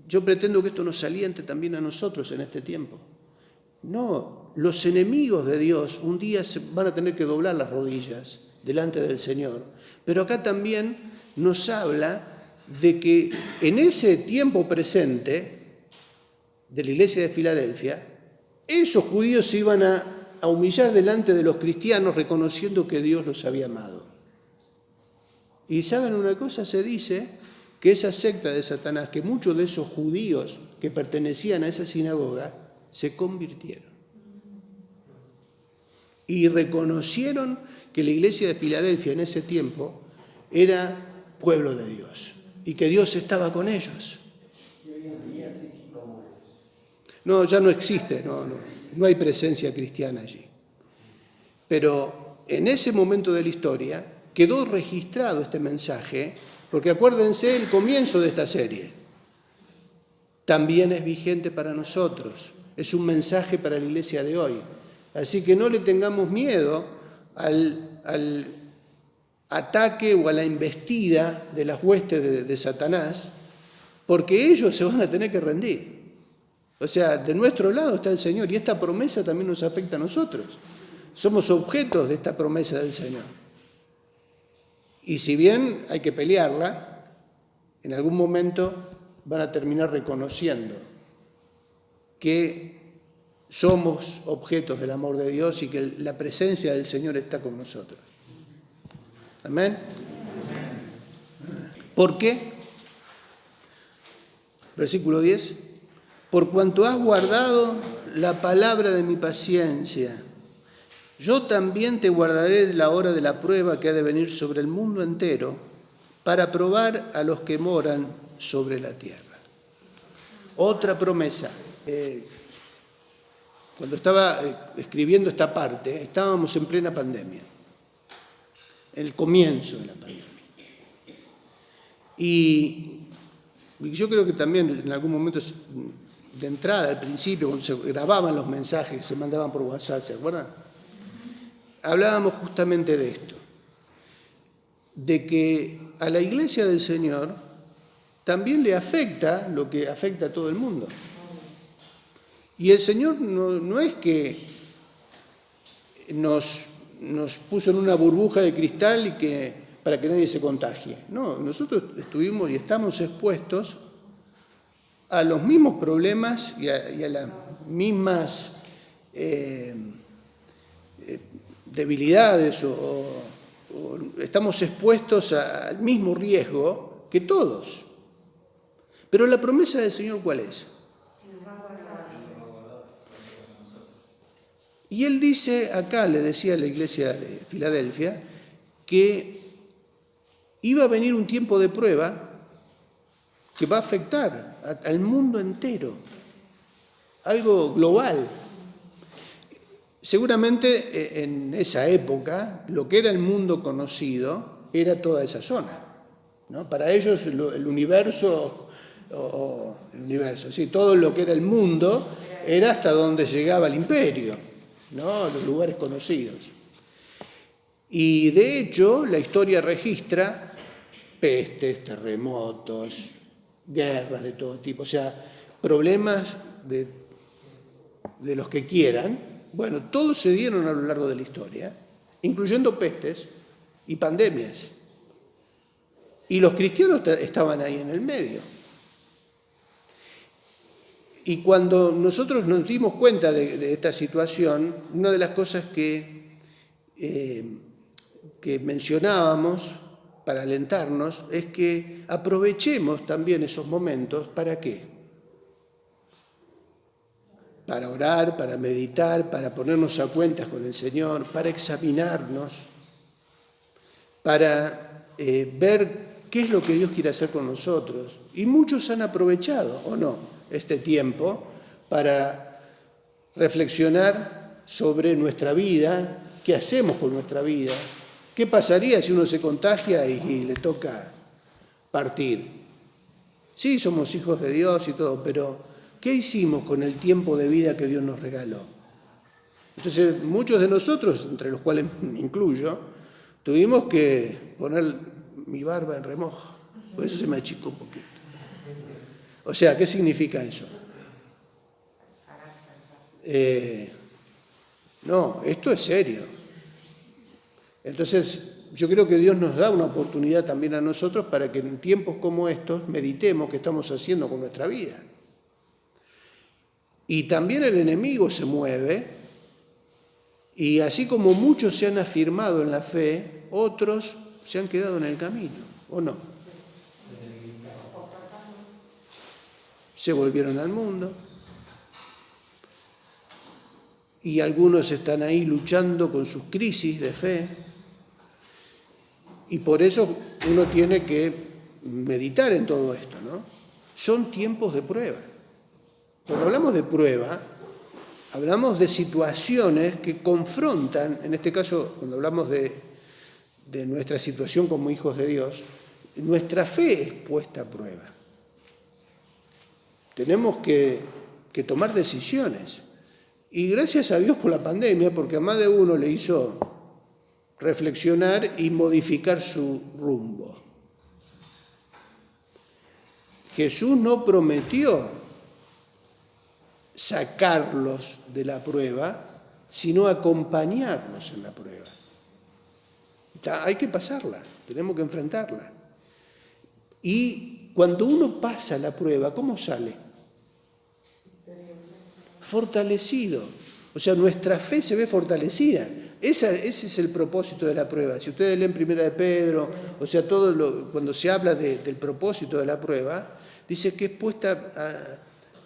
yo pretendo que esto nos aliente también a nosotros en este tiempo. No, los enemigos de Dios un día se van a tener que doblar las rodillas delante del Señor. Pero acá también nos habla de que en ese tiempo presente de la iglesia de Filadelfia, esos judíos se iban a humillar delante de los cristianos reconociendo que Dios los había amado. Y ¿saben una cosa? Se dice que esa secta de Satanás, que muchos de esos judíos que pertenecían a esa sinagoga, se convirtieron. Y reconocieron que la iglesia de Filadelfia en ese tiempo era pueblo de Dios y que Dios estaba con ellos. No, ya no existe, no hay presencia cristiana allí. Pero en ese momento de la historia quedó registrado este mensaje, porque acuérdense el comienzo de esta serie. También es vigente para nosotros, es un mensaje para la iglesia de hoy. Así que no le tengamos miedo al ataque o a la embestida de las huestes de Satanás, porque ellos se van a tener que rendir. O sea, de nuestro lado está el Señor y esta promesa también nos afecta a nosotros. Somos objetos de esta promesa del Señor. Y si bien hay que pelearla, en algún momento van a terminar reconociendo que somos objetos del amor de Dios y que la presencia del Señor está con nosotros. ¿Amén? ¿Por qué? Versículo 10. Por cuanto has guardado la palabra de mi paciencia, yo también te guardaré la hora de la prueba que ha de venir sobre el mundo entero para probar a los que moran sobre la tierra. Otra promesa. Cuando estaba escribiendo esta parte, estábamos en plena pandemia, el comienzo de la pandemia. Y yo creo que también en algún momento de entrada, al principio, cuando se grababan los mensajes que se mandaban por WhatsApp, ¿se acuerdan? Hablábamos justamente de esto, de que a la iglesia del Señor también le afecta lo que afecta a todo el mundo. Y el Señor no es que nos puso en una burbuja de cristal para que nadie se contagie. No, nosotros estuvimos y estamos expuestos a los mismos problemas y a las mismas debilidades o estamos expuestos al mismo riesgo que todos. Pero la promesa del Señor, ¿cuál es? Y él dice, acá le decía a la iglesia de Filadelfia, que iba a venir un tiempo de prueba que va a afectar al mundo entero, algo global. Seguramente en esa época lo que era el mundo conocido era toda esa zona, ¿no? Para ellos el universo, sí, todo lo que era el mundo era hasta donde llegaba el imperio, ¿no? Los lugares conocidos. Y de hecho la historia registra pestes, terremotos, guerras de todo tipo, o sea, problemas de los que quieran. Bueno, todos se dieron a lo largo de la historia, incluyendo pestes y pandemias. Y los cristianos estaban ahí en el medio. Y cuando nosotros nos dimos cuenta de esta situación, una de las cosas que mencionábamos para alentarnos es que aprovechemos también esos momentos. ¿Para qué? Para orar, para meditar, para ponernos a cuentas con el Señor, para examinarnos, para ver qué es lo que Dios quiere hacer con nosotros. Y muchos han aprovechado, ¿o no?, este tiempo para reflexionar sobre nuestra vida, qué hacemos con nuestra vida, qué pasaría si uno se contagia y le toca partir. Sí, somos hijos de Dios y todo, pero ¿qué hicimos con el tiempo de vida que Dios nos regaló? Entonces, muchos de nosotros, entre los cuales me incluyo, tuvimos que poner mi barba en remojo, por eso se me achicó un poquito. O sea, ¿qué significa eso? No, esto es serio. Entonces, yo creo que Dios nos da una oportunidad también a nosotros para que en tiempos como estos meditemos qué estamos haciendo con nuestra vida. Y también el enemigo se mueve, y así como muchos se han afirmado en la fe, otros se han quedado en el camino, ¿o no? Se volvieron al mundo, y algunos están ahí luchando con sus crisis de fe, y por eso uno tiene que meditar en todo esto, ¿no? Son tiempos de prueba. Cuando hablamos de prueba, hablamos de situaciones que confrontan, en este caso, cuando hablamos de nuestra situación como hijos de Dios, nuestra fe es puesta a prueba. Tenemos que tomar decisiones. Y gracias a Dios por la pandemia, porque a más de uno le hizo reflexionar y modificar su rumbo. Jesús no prometió sacarlos de la prueba, sino acompañarlos en la prueba. Hay que pasarla, tenemos que enfrentarla. Y cuando uno pasa la prueba, ¿cómo sale? Fortalecido. O sea, nuestra fe se ve fortalecida. Ese es el propósito de la prueba. Si ustedes leen Primera de Pedro, o sea, cuando se habla del propósito de la prueba, dice que es puesta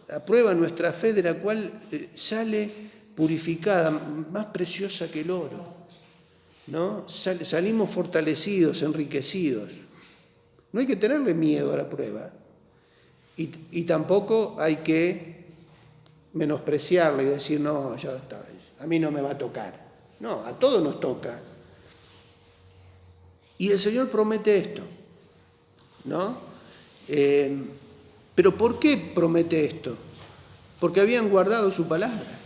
a prueba nuestra fe, de la cual sale purificada, más preciosa que el oro, ¿no? Salimos fortalecidos, enriquecidos. No hay que tenerle miedo a la prueba, y tampoco hay que menospreciarla y decir, no, ya está, a mí no me va a tocar. No, a todos nos toca. Y el Señor promete esto, ¿no? ¿Pero por qué promete esto? Porque habían guardado su palabra.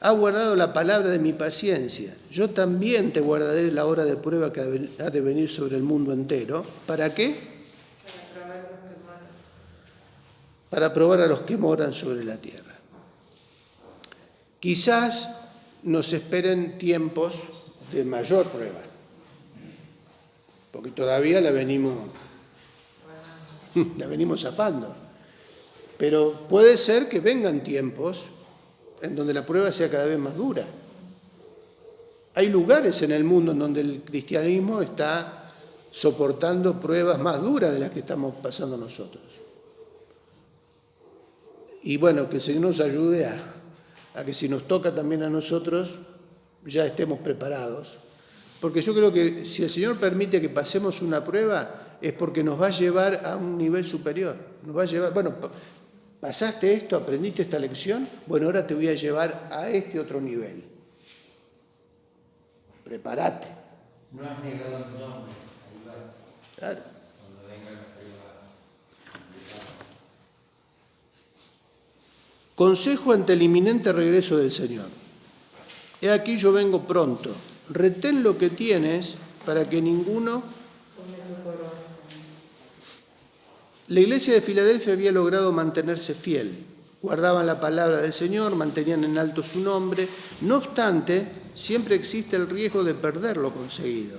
Ha guardado la palabra de mi paciencia. Yo también te guardaré la hora de prueba que ha de venir sobre el mundo entero. ¿Para qué? Para probar a los que moran sobre la tierra. Quizás nos esperen tiempos de mayor prueba, porque todavía la venimos zafando. Pero puede ser que vengan tiempos en donde la prueba sea cada vez más dura. Hay lugares en el mundo en donde el cristianismo está soportando pruebas más duras de las que estamos pasando nosotros. Y bueno, que el Señor nos ayude a a que si nos toca también a nosotros, ya estemos preparados. Porque yo creo que si el Señor permite que pasemos una prueba, es porque nos va a llevar a un nivel superior. Nos va a llevar, bueno, pasaste esto, aprendiste esta lección, bueno, ahora te voy a llevar a este otro nivel. Prepárate. No has negado tu nombre, ahí va. Claro. Cuando venga la prueba complicada. Consejo ante el inminente regreso del Señor. He aquí yo vengo pronto. Retén lo que tienes para que ninguno... La iglesia de Filadelfia había logrado mantenerse fiel. Guardaban la palabra del Señor, mantenían en alto su nombre. No obstante, siempre existe el riesgo de perder lo conseguido.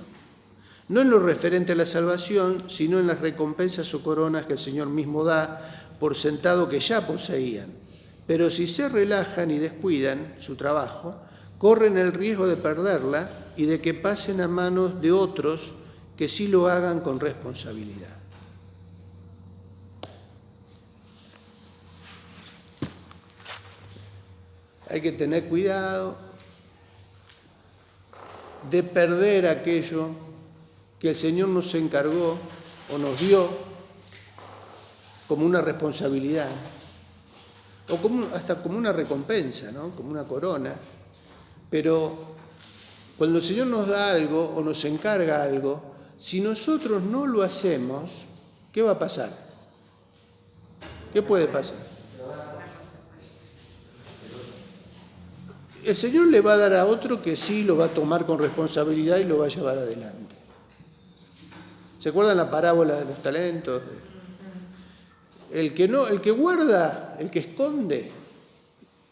No en lo referente a la salvación, sino en las recompensas o coronas que el Señor mismo da por sentado que ya poseían. Pero si se relajan y descuidan su trabajo, corren el riesgo de perderla y de que pasen a manos de otros que sí lo hagan con responsabilidad. Hay que tener cuidado de perder aquello que el Señor nos encargó o nos dio como una responsabilidad, o hasta como una recompensa, ¿no? Como una corona. Pero cuando el Señor nos da algo o nos encarga algo, si nosotros no lo hacemos, ¿qué va a pasar? ¿Qué puede pasar? El Señor le va a dar a otro que sí lo va a tomar con responsabilidad y lo va a llevar adelante. ¿Se acuerdan la parábola de los talentos? El que guarda, el que esconde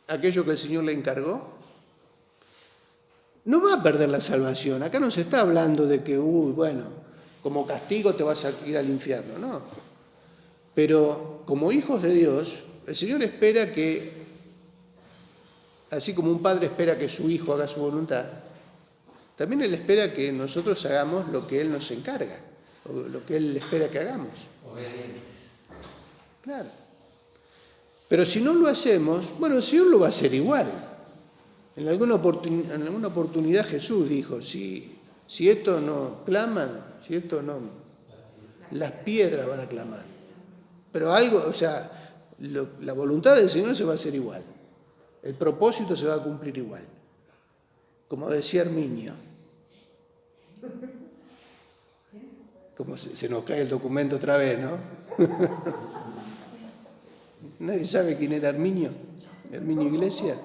aquello que el Señor le encargó, no va a perder la salvación. Acá no se está hablando de que, bueno, como castigo te vas a ir al infierno, no. Pero como hijos de Dios, el Señor espera que, así como un padre espera que su hijo haga su voluntad, también Él espera que nosotros hagamos lo que Él nos encarga, o lo que Él espera que hagamos. Obedientes. Claro. Pero si no lo hacemos, bueno, el Señor lo va a hacer igual. En alguna oportunidad Jesús dijo, si esto no claman, si esto no, las piedras van a clamar. Pero algo, o sea, la voluntad del Señor se va a hacer igual. El propósito se va a cumplir igual. Como decía Herminio. Como se nos cae el documento otra vez, ¿no? ¿Nadie sabe quién era Herminio? ¿Herminio Iglesia?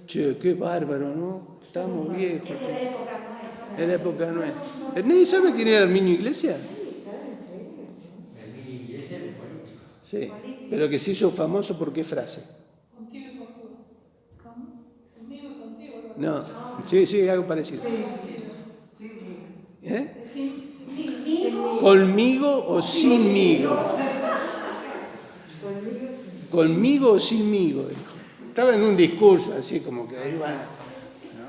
Che, qué bárbaro, ¿no? Estamos viejos. Es de la época nuestra. ¿Nadie sabe quién era Herminio Iglesia? Herminio Iglesia es político. Sí, pero que se hizo famoso por qué frase. Contigo y contigo. ¿Cómo? Contigo y contigo. No, sí, algo parecido. ¿Eh? ¿Conmigo o sinmigo? Conmigo o sinmigo, dijo. Estaba en un discurso así como que ahí van, ¿no?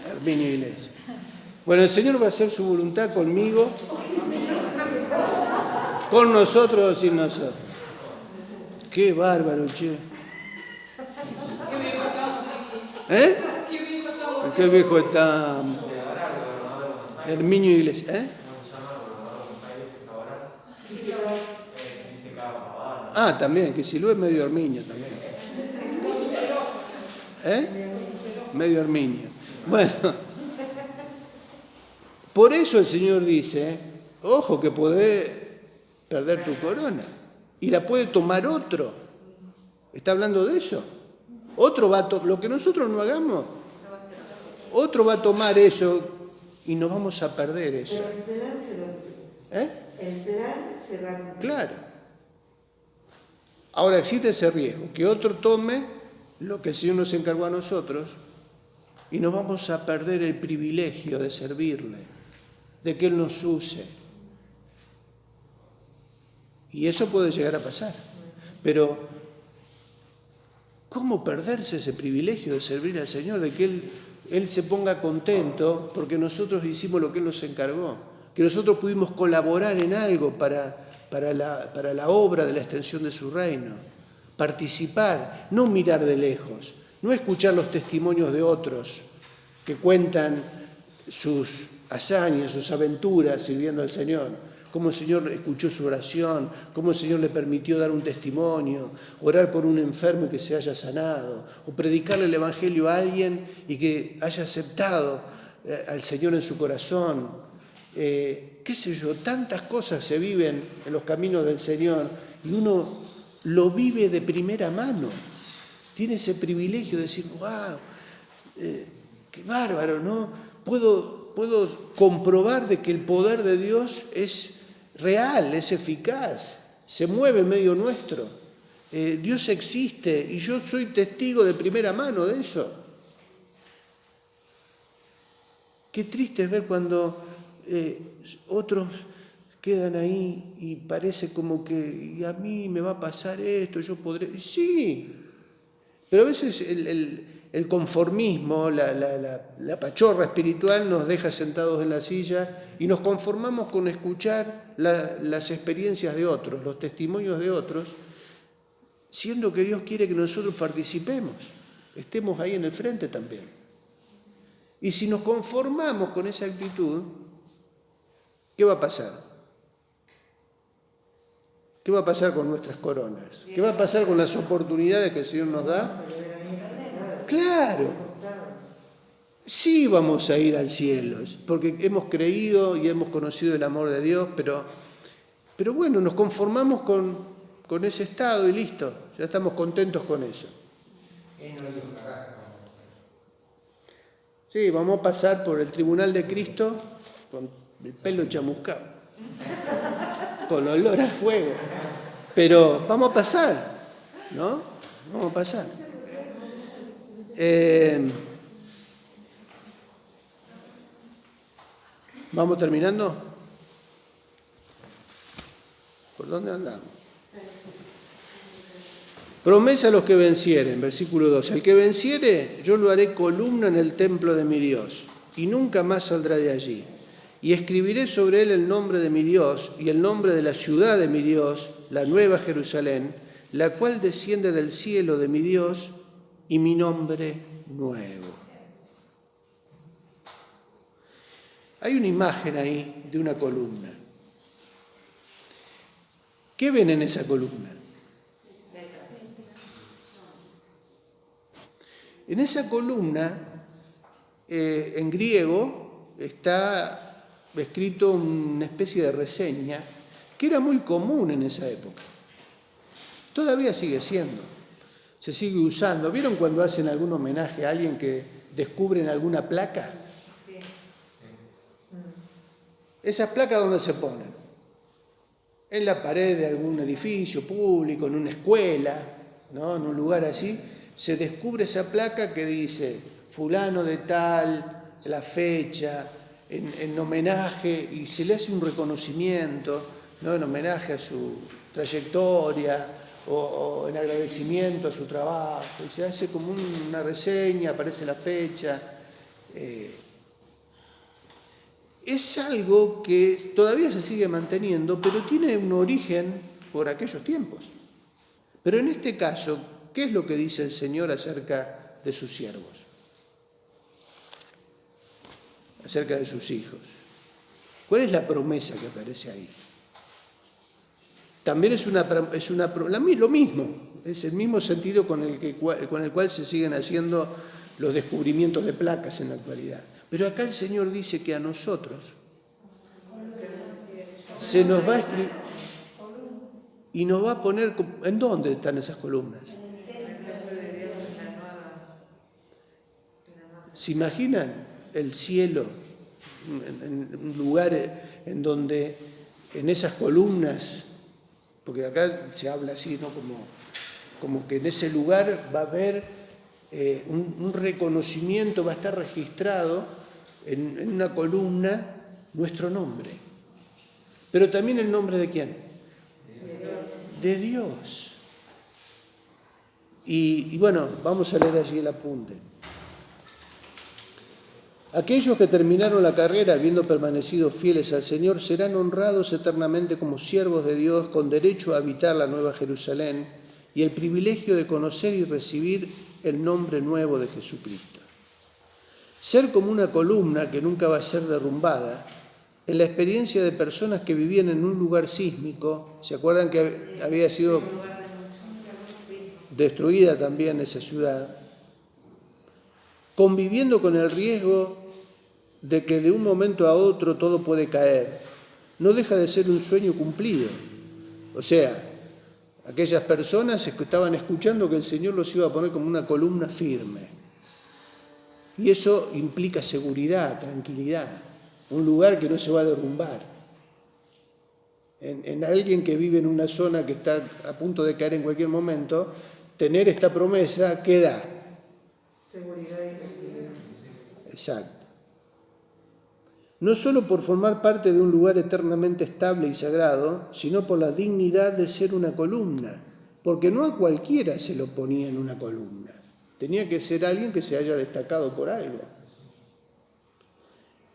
Herminio Iglesia. Bueno, el Señor va a hacer su voluntad conmigo, con nosotros o sin nosotros. Qué bárbaro, che. Qué viejo estamos. ¿Eh? Qué viejo estamos. Qué viejo está Herminio Iglesia, ¿eh? Ah, también, que Silú es medio Herminio también. ¿Eh? Medio Herminio. Bueno, por eso el Señor dice, ojo que podés perder tu corona y la puede tomar otro. ¿Está hablando de eso? Otro va a lo que nosotros no hagamos, otro va a tomar eso y nos vamos a perder eso. Pero el plan se va a cumplir. ¿Eh? El plan se va a cumplir. Claro. Ahora existe ese riesgo, que otro tome lo que el Señor nos encargó a nosotros y nos vamos a perder el privilegio de servirle, de que Él nos use. Y eso puede llegar a pasar. Pero, ¿cómo perderse ese privilegio de servir al Señor? De que Él se ponga contento porque nosotros hicimos lo que Él nos encargó, que nosotros pudimos colaborar en algo para para la obra de la extensión de su reino. Participar, no mirar de lejos, no escuchar los testimonios de otros que cuentan sus hazañas, sus aventuras sirviendo al Señor, cómo el Señor escuchó su oración, cómo el Señor le permitió dar un testimonio, orar por un enfermo y que se haya sanado, o predicarle el Evangelio a alguien y que haya aceptado al Señor en su corazón. Qué sé yo, tantas cosas se viven en los caminos del Señor y uno lo vive de primera mano. Tiene ese privilegio de decir, wow, qué bárbaro, ¿no? Puedo comprobar de que el poder de Dios es real, es eficaz, se mueve en medio nuestro. Dios existe y yo soy testigo de primera mano de eso. Qué triste es ver cuando otros quedan ahí y parece como que y a mí me va a pasar esto, yo podré... Sí, pero a veces el conformismo, la pachorra espiritual nos deja sentados en la silla y nos conformamos con escuchar las experiencias de otros, los testimonios de otros, siendo que Dios quiere que nosotros participemos, estemos ahí en el frente también. Y si nos conformamos con esa actitud, ¿qué va a pasar? ¿Qué va a pasar con nuestras coronas? ¿Qué va a pasar con las oportunidades que el Señor nos da? Claro, sí vamos a ir al cielo, porque hemos creído y hemos conocido el amor de Dios, pero bueno, nos conformamos con ese estado y listo, ya estamos contentos con eso. Sí, vamos a pasar por el tribunal de Cristo con el pelo chamuscado, con olor a fuego, pero vamos a pasar, ¿no? Vamos a pasar. ¿Vamos terminando? ¿Por dónde andamos? Promesa a los que vencieren, versículo 12. El que venciere, yo lo haré columna en el templo de mi Dios, y nunca más saldrá de allí. Y escribiré sobre él el nombre de mi Dios y el nombre de la ciudad de mi Dios, la nueva Jerusalén, la cual desciende del cielo de mi Dios, y mi nombre nuevo. Hay una imagen ahí de una columna. ¿Qué ven en esa columna? En esa columna, en griego, está escrito una especie de reseña que era muy común en esa época. Todavía sigue siendo. Se sigue usando. ¿Vieron cuando hacen algún homenaje a alguien que descubren alguna placa? Sí. ¿Esas placas dónde se ponen? En la pared de algún edificio público, en una escuela, ¿no? En un lugar así. Se descubre esa placa que dice fulano de tal, la fecha, en homenaje, y se le hace un reconocimiento, ¿no? En homenaje a su trayectoria, o en agradecimiento a su trabajo, y se hace como una reseña, aparece la fecha. Es algo que todavía se sigue manteniendo, pero tiene un origen por aquellos tiempos. Pero en este caso, ¿qué es lo que dice el Señor acerca de sus siervos? Acerca de sus hijos. ¿Cuál es la promesa que aparece ahí? También es lo mismo, es el mismo sentido con el cual se siguen haciendo los descubrimientos de placas en la actualidad. Pero acá el Señor dice que a nosotros se nos va a escribir y nos va a poner... ¿En dónde están esas columnas? ¿Se imaginan el cielo en un lugar en donde en esas columnas... Porque acá se habla así, ¿no? Como que en ese lugar va a haber un reconocimiento, va a estar registrado en una columna nuestro nombre. Pero también el nombre de ¿quién? De Dios. Y bueno, vamos a leer allí el apunte. Aquellos que terminaron la carrera habiendo permanecido fieles al Señor serán honrados eternamente como siervos de Dios con derecho a habitar la Nueva Jerusalén y el privilegio de conocer y recibir el nombre nuevo de Jesucristo. Ser como una columna que nunca va a ser derrumbada, en la experiencia de personas que vivían en un lugar sísmico, ¿se acuerdan que había sido destruida también esa ciudad? Conviviendo con el riesgo de que de un momento a otro todo puede caer, no deja de ser un sueño cumplido. O sea, aquellas personas que estaban escuchando que el Señor los iba a poner como una columna firme. Y eso implica seguridad, tranquilidad, un lugar que no se va a derrumbar. En alguien que vive en una zona que está a punto de caer en cualquier momento, tener esta promesa, ¿qué da? Seguridad y tranquilidad. Exacto. No solo por formar parte de un lugar eternamente estable y sagrado, sino por la dignidad de ser una columna, porque no a cualquiera se lo ponía en una columna. Tenía que ser alguien que se haya destacado por algo.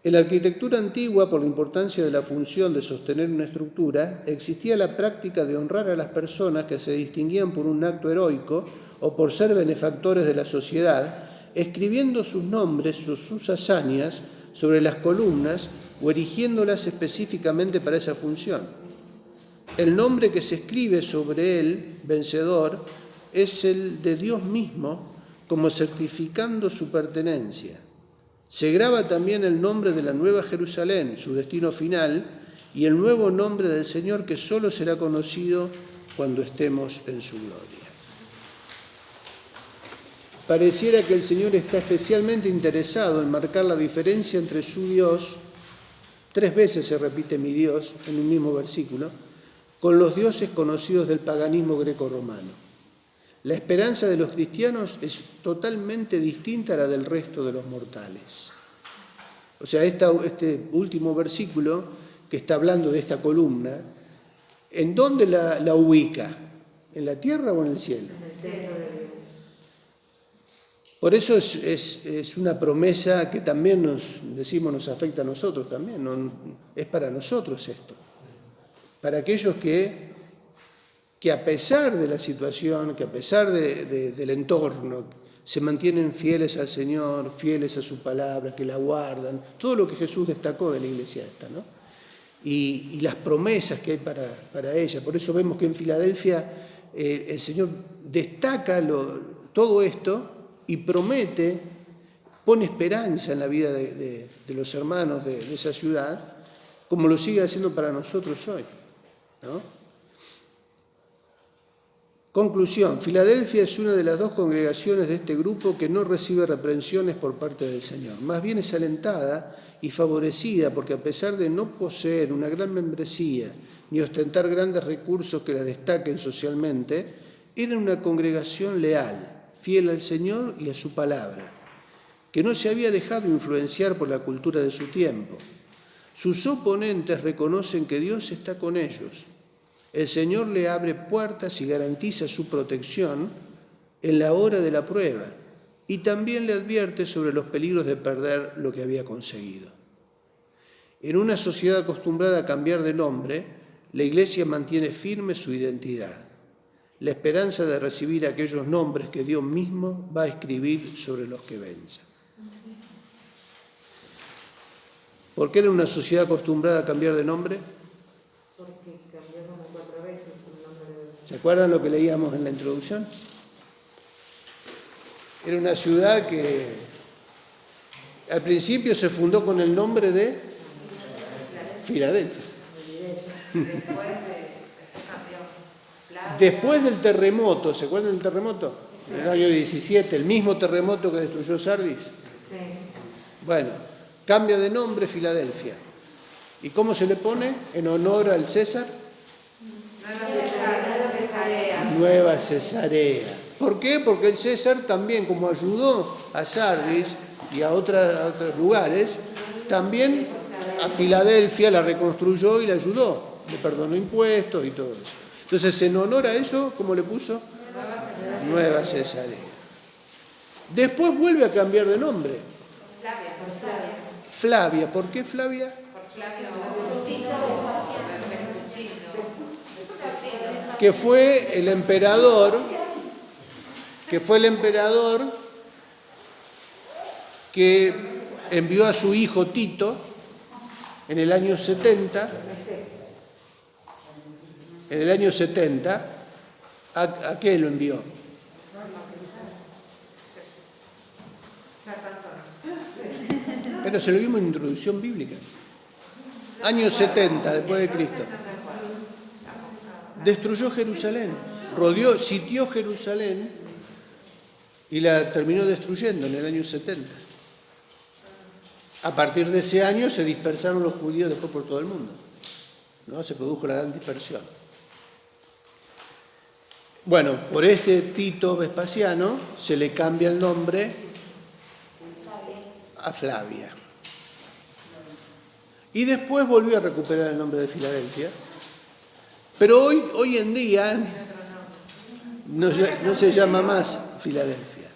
En la arquitectura antigua, por la importancia de la función de sostener una estructura, existía la práctica de honrar a las personas que se distinguían por un acto heroico o por ser benefactores de la sociedad, escribiendo sus nombres o sus hazañas sobre las columnas o erigiéndolas específicamente para esa función. El nombre que se escribe sobre él, vencedor, es el de Dios mismo, como certificando su pertenencia. Se graba también el nombre de la Nueva Jerusalén, su destino final, y el nuevo nombre del Señor que solo será conocido cuando estemos en su gloria. Pareciera que el Señor está especialmente interesado en marcar la diferencia entre su Dios, 3 veces se repite mi Dios en un mismo versículo, con los dioses conocidos del paganismo greco-romano. La esperanza de los cristianos es totalmente distinta a la del resto de los mortales. O sea, este último versículo que está hablando de esta columna, ¿en dónde la ubica? ¿En la tierra o en el cielo? En el centro de Dios. Por eso es una promesa que también nos afecta a nosotros también, es para nosotros esto. Para aquellos que a pesar de la situación, que a pesar del entorno, se mantienen fieles al Señor, fieles a su palabra, que la guardan, todo lo que Jesús destacó de la iglesia esta, ¿no? Y las promesas que hay para ella. Por eso vemos que en Filadelfia el Señor destaca todo esto y promete, pone esperanza en la vida de los hermanos de esa ciudad, como lo sigue haciendo para nosotros hoy, ¿no? Conclusión, Filadelfia es una de las 2 congregaciones de este grupo que no recibe reprensiones por parte del Señor. Más bien es alentada y favorecida porque a pesar de no poseer una gran membresía ni ostentar grandes recursos que la destaquen socialmente, era una congregación leal, fiel al Señor y a su palabra, que no se había dejado influenciar por la cultura de su tiempo. Sus oponentes reconocen que Dios está con ellos. El Señor le abre puertas y garantiza su protección en la hora de la prueba y también le advierte sobre los peligros de perder lo que había conseguido. En una sociedad acostumbrada a cambiar de nombre, la Iglesia mantiene firme su identidad, la esperanza de recibir aquellos nombres que Dios mismo va a escribir sobre los que venzan. ¿Por qué era una sociedad acostumbrada a cambiar de nombre? Porque cambió como 4 veces el nombre de Dios. ¿Se acuerdan lo que leíamos en la introducción? Era una ciudad que al principio se fundó con el nombre de Filadelfia. Después del terremoto, ¿se acuerdan del terremoto? En el año 17, el mismo terremoto que destruyó Sardis. Sí. Bueno, cambia de nombre Filadelfia. ¿Y cómo se le pone? En honor al César. Nueva Cesarea. ¿Por qué? Porque el César también, como ayudó a Sardis y a otros lugares, también a Filadelfia la reconstruyó y la ayudó. Le perdonó impuestos y todo eso. Entonces, en honor a eso, ¿cómo le puso? Nueva Cesarea. Después vuelve a cambiar de nombre. Flavia. ¿Por qué Flavia? Que fue el emperador que envió a su hijo Tito en el año 70. En el año 70, ¿a qué lo envió? Pero se lo vimos en introducción bíblica. Año 70 después de Cristo. Destruyó Jerusalén, sitió Jerusalén y la terminó destruyendo en el año 70. A partir de ese año se dispersaron los judíos después por todo el mundo, ¿no? Se produjo la gran dispersión. Bueno, por este Tito Vespasiano se le cambia el nombre a Flavia. Y después volvió a recuperar el nombre de Filadelfia. Pero hoy en día no se llama más Filadelfia.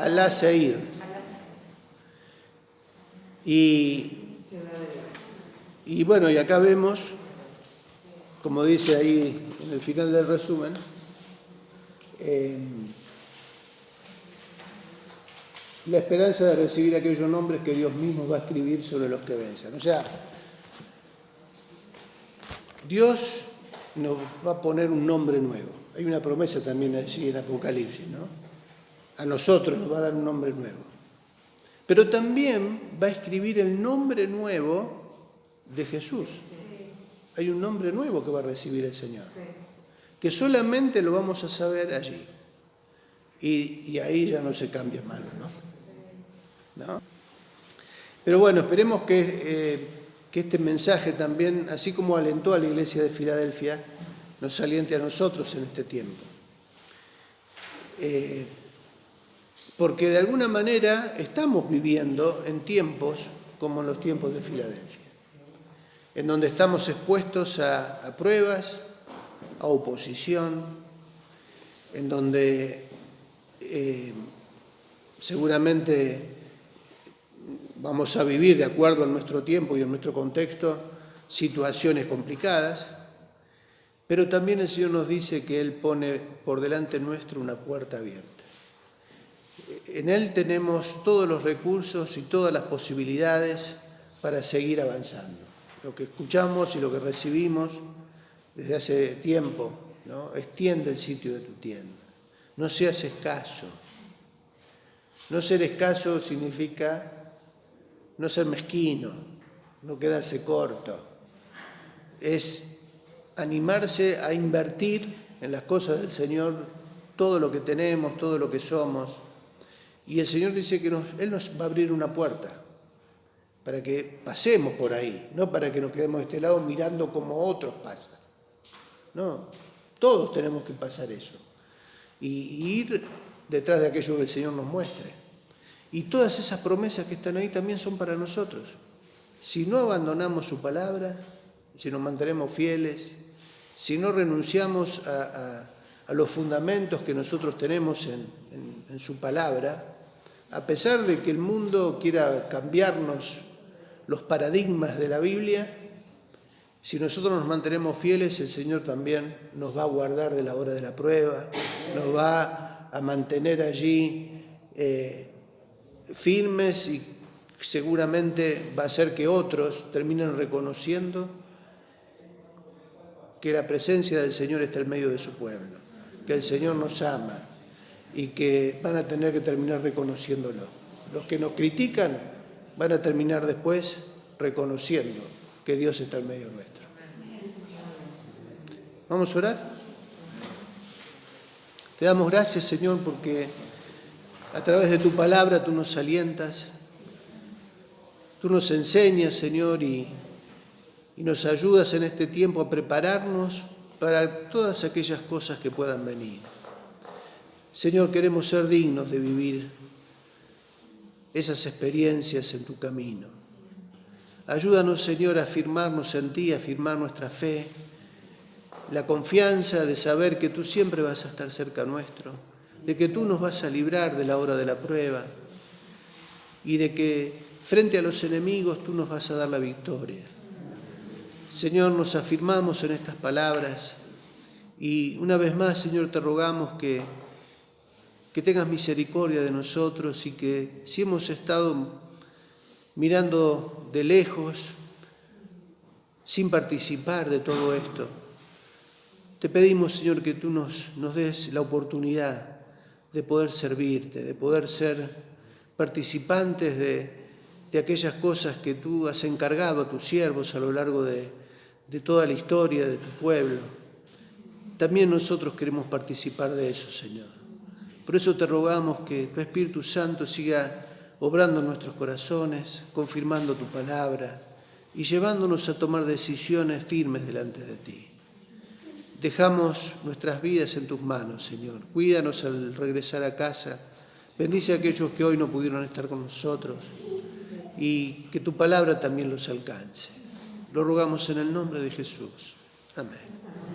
Alá Seir. Y bueno, y acá vemos, como dice ahí en el final del resumen, la esperanza de recibir aquellos nombres que Dios mismo va a escribir sobre los que vencen. O sea, Dios nos va a poner un nombre nuevo. Hay una promesa también allí en Apocalipsis, ¿no? A nosotros nos va a dar un nombre nuevo. Pero también va a escribir el nombre nuevo de Jesús. Hay un nombre nuevo que va a recibir el Señor, que solamente lo vamos a saber allí. Y ahí ya no se cambia más, ¿no? Pero bueno, esperemos que este mensaje también, así como alentó a la iglesia de Filadelfia, nos aliente a nosotros en este tiempo. Porque de alguna manera estamos viviendo en tiempos como en los tiempos de Filadelfia, en donde estamos expuestos a pruebas, a oposición, en donde seguramente vamos a vivir, de acuerdo a nuestro tiempo y en nuestro contexto, situaciones complicadas, pero también el Señor nos dice que Él pone por delante nuestro una puerta abierta. En Él tenemos todos los recursos y todas las posibilidades para seguir avanzando. Lo que escuchamos y lo que recibimos desde hace tiempo, ¿no? Extiende el sitio de tu tienda. No seas escaso. No ser escaso significa no ser mezquino, no quedarse corto. Es animarse a invertir en las cosas del Señor todo lo que tenemos, todo lo que somos. Y el Señor dice que Él nos va a abrir una puerta para que pasemos por ahí, no para que nos quedemos de este lado mirando como otros pasan. No, todos tenemos que pasar eso. Y ir detrás de aquello que el Señor nos muestre. Y todas esas promesas que están ahí también son para nosotros. Si no abandonamos su palabra, si nos mantenemos fieles, si no renunciamos a los fundamentos que nosotros tenemos en su palabra, a pesar de que el mundo quiera cambiarnos los paradigmas de la Biblia, si nosotros nos mantenemos fieles, el Señor también nos va a guardar de la hora de la prueba, nos va a mantener allí firmes y seguramente va a hacer que otros terminen reconociendo que la presencia del Señor está en medio de su pueblo, que el Señor nos ama y que van a tener que terminar reconociéndolo. Los que nos critican van a terminar después reconociendo que Dios está en medio nuestro. ¿Vamos a orar? Te damos gracias, Señor, porque a través de tu palabra tú nos alientas, tú nos enseñas, Señor, y nos ayudas en este tiempo a prepararnos para todas aquellas cosas que puedan venir. Señor, queremos ser dignos de vivir esas experiencias en tu camino. Ayúdanos, Señor, a afirmarnos en ti, a afirmar nuestra fe, la confianza de saber que tú siempre vas a estar cerca nuestro, de que tú nos vas a librar de la hora de la prueba y de que frente a los enemigos tú nos vas a dar la victoria. Señor, nos afirmamos en estas palabras y una vez más, Señor, te rogamos que tengas misericordia de nosotros y que si hemos estado mirando de lejos, sin participar de todo esto, te pedimos, Señor, que tú nos des la oportunidad de poder servirte, de poder ser participantes de aquellas cosas que tú has encargado a tus siervos a lo largo de toda la historia de tu pueblo. También nosotros queremos participar de eso, Señor. Por eso te rogamos que tu Espíritu Santo siga obrando en nuestros corazones, confirmando tu palabra y llevándonos a tomar decisiones firmes delante de ti. Dejamos nuestras vidas en tus manos, Señor. Cuídanos al regresar a casa. Bendice a aquellos que hoy no pudieron estar con nosotros y que tu palabra también los alcance. Lo rogamos en el nombre de Jesús. Amén.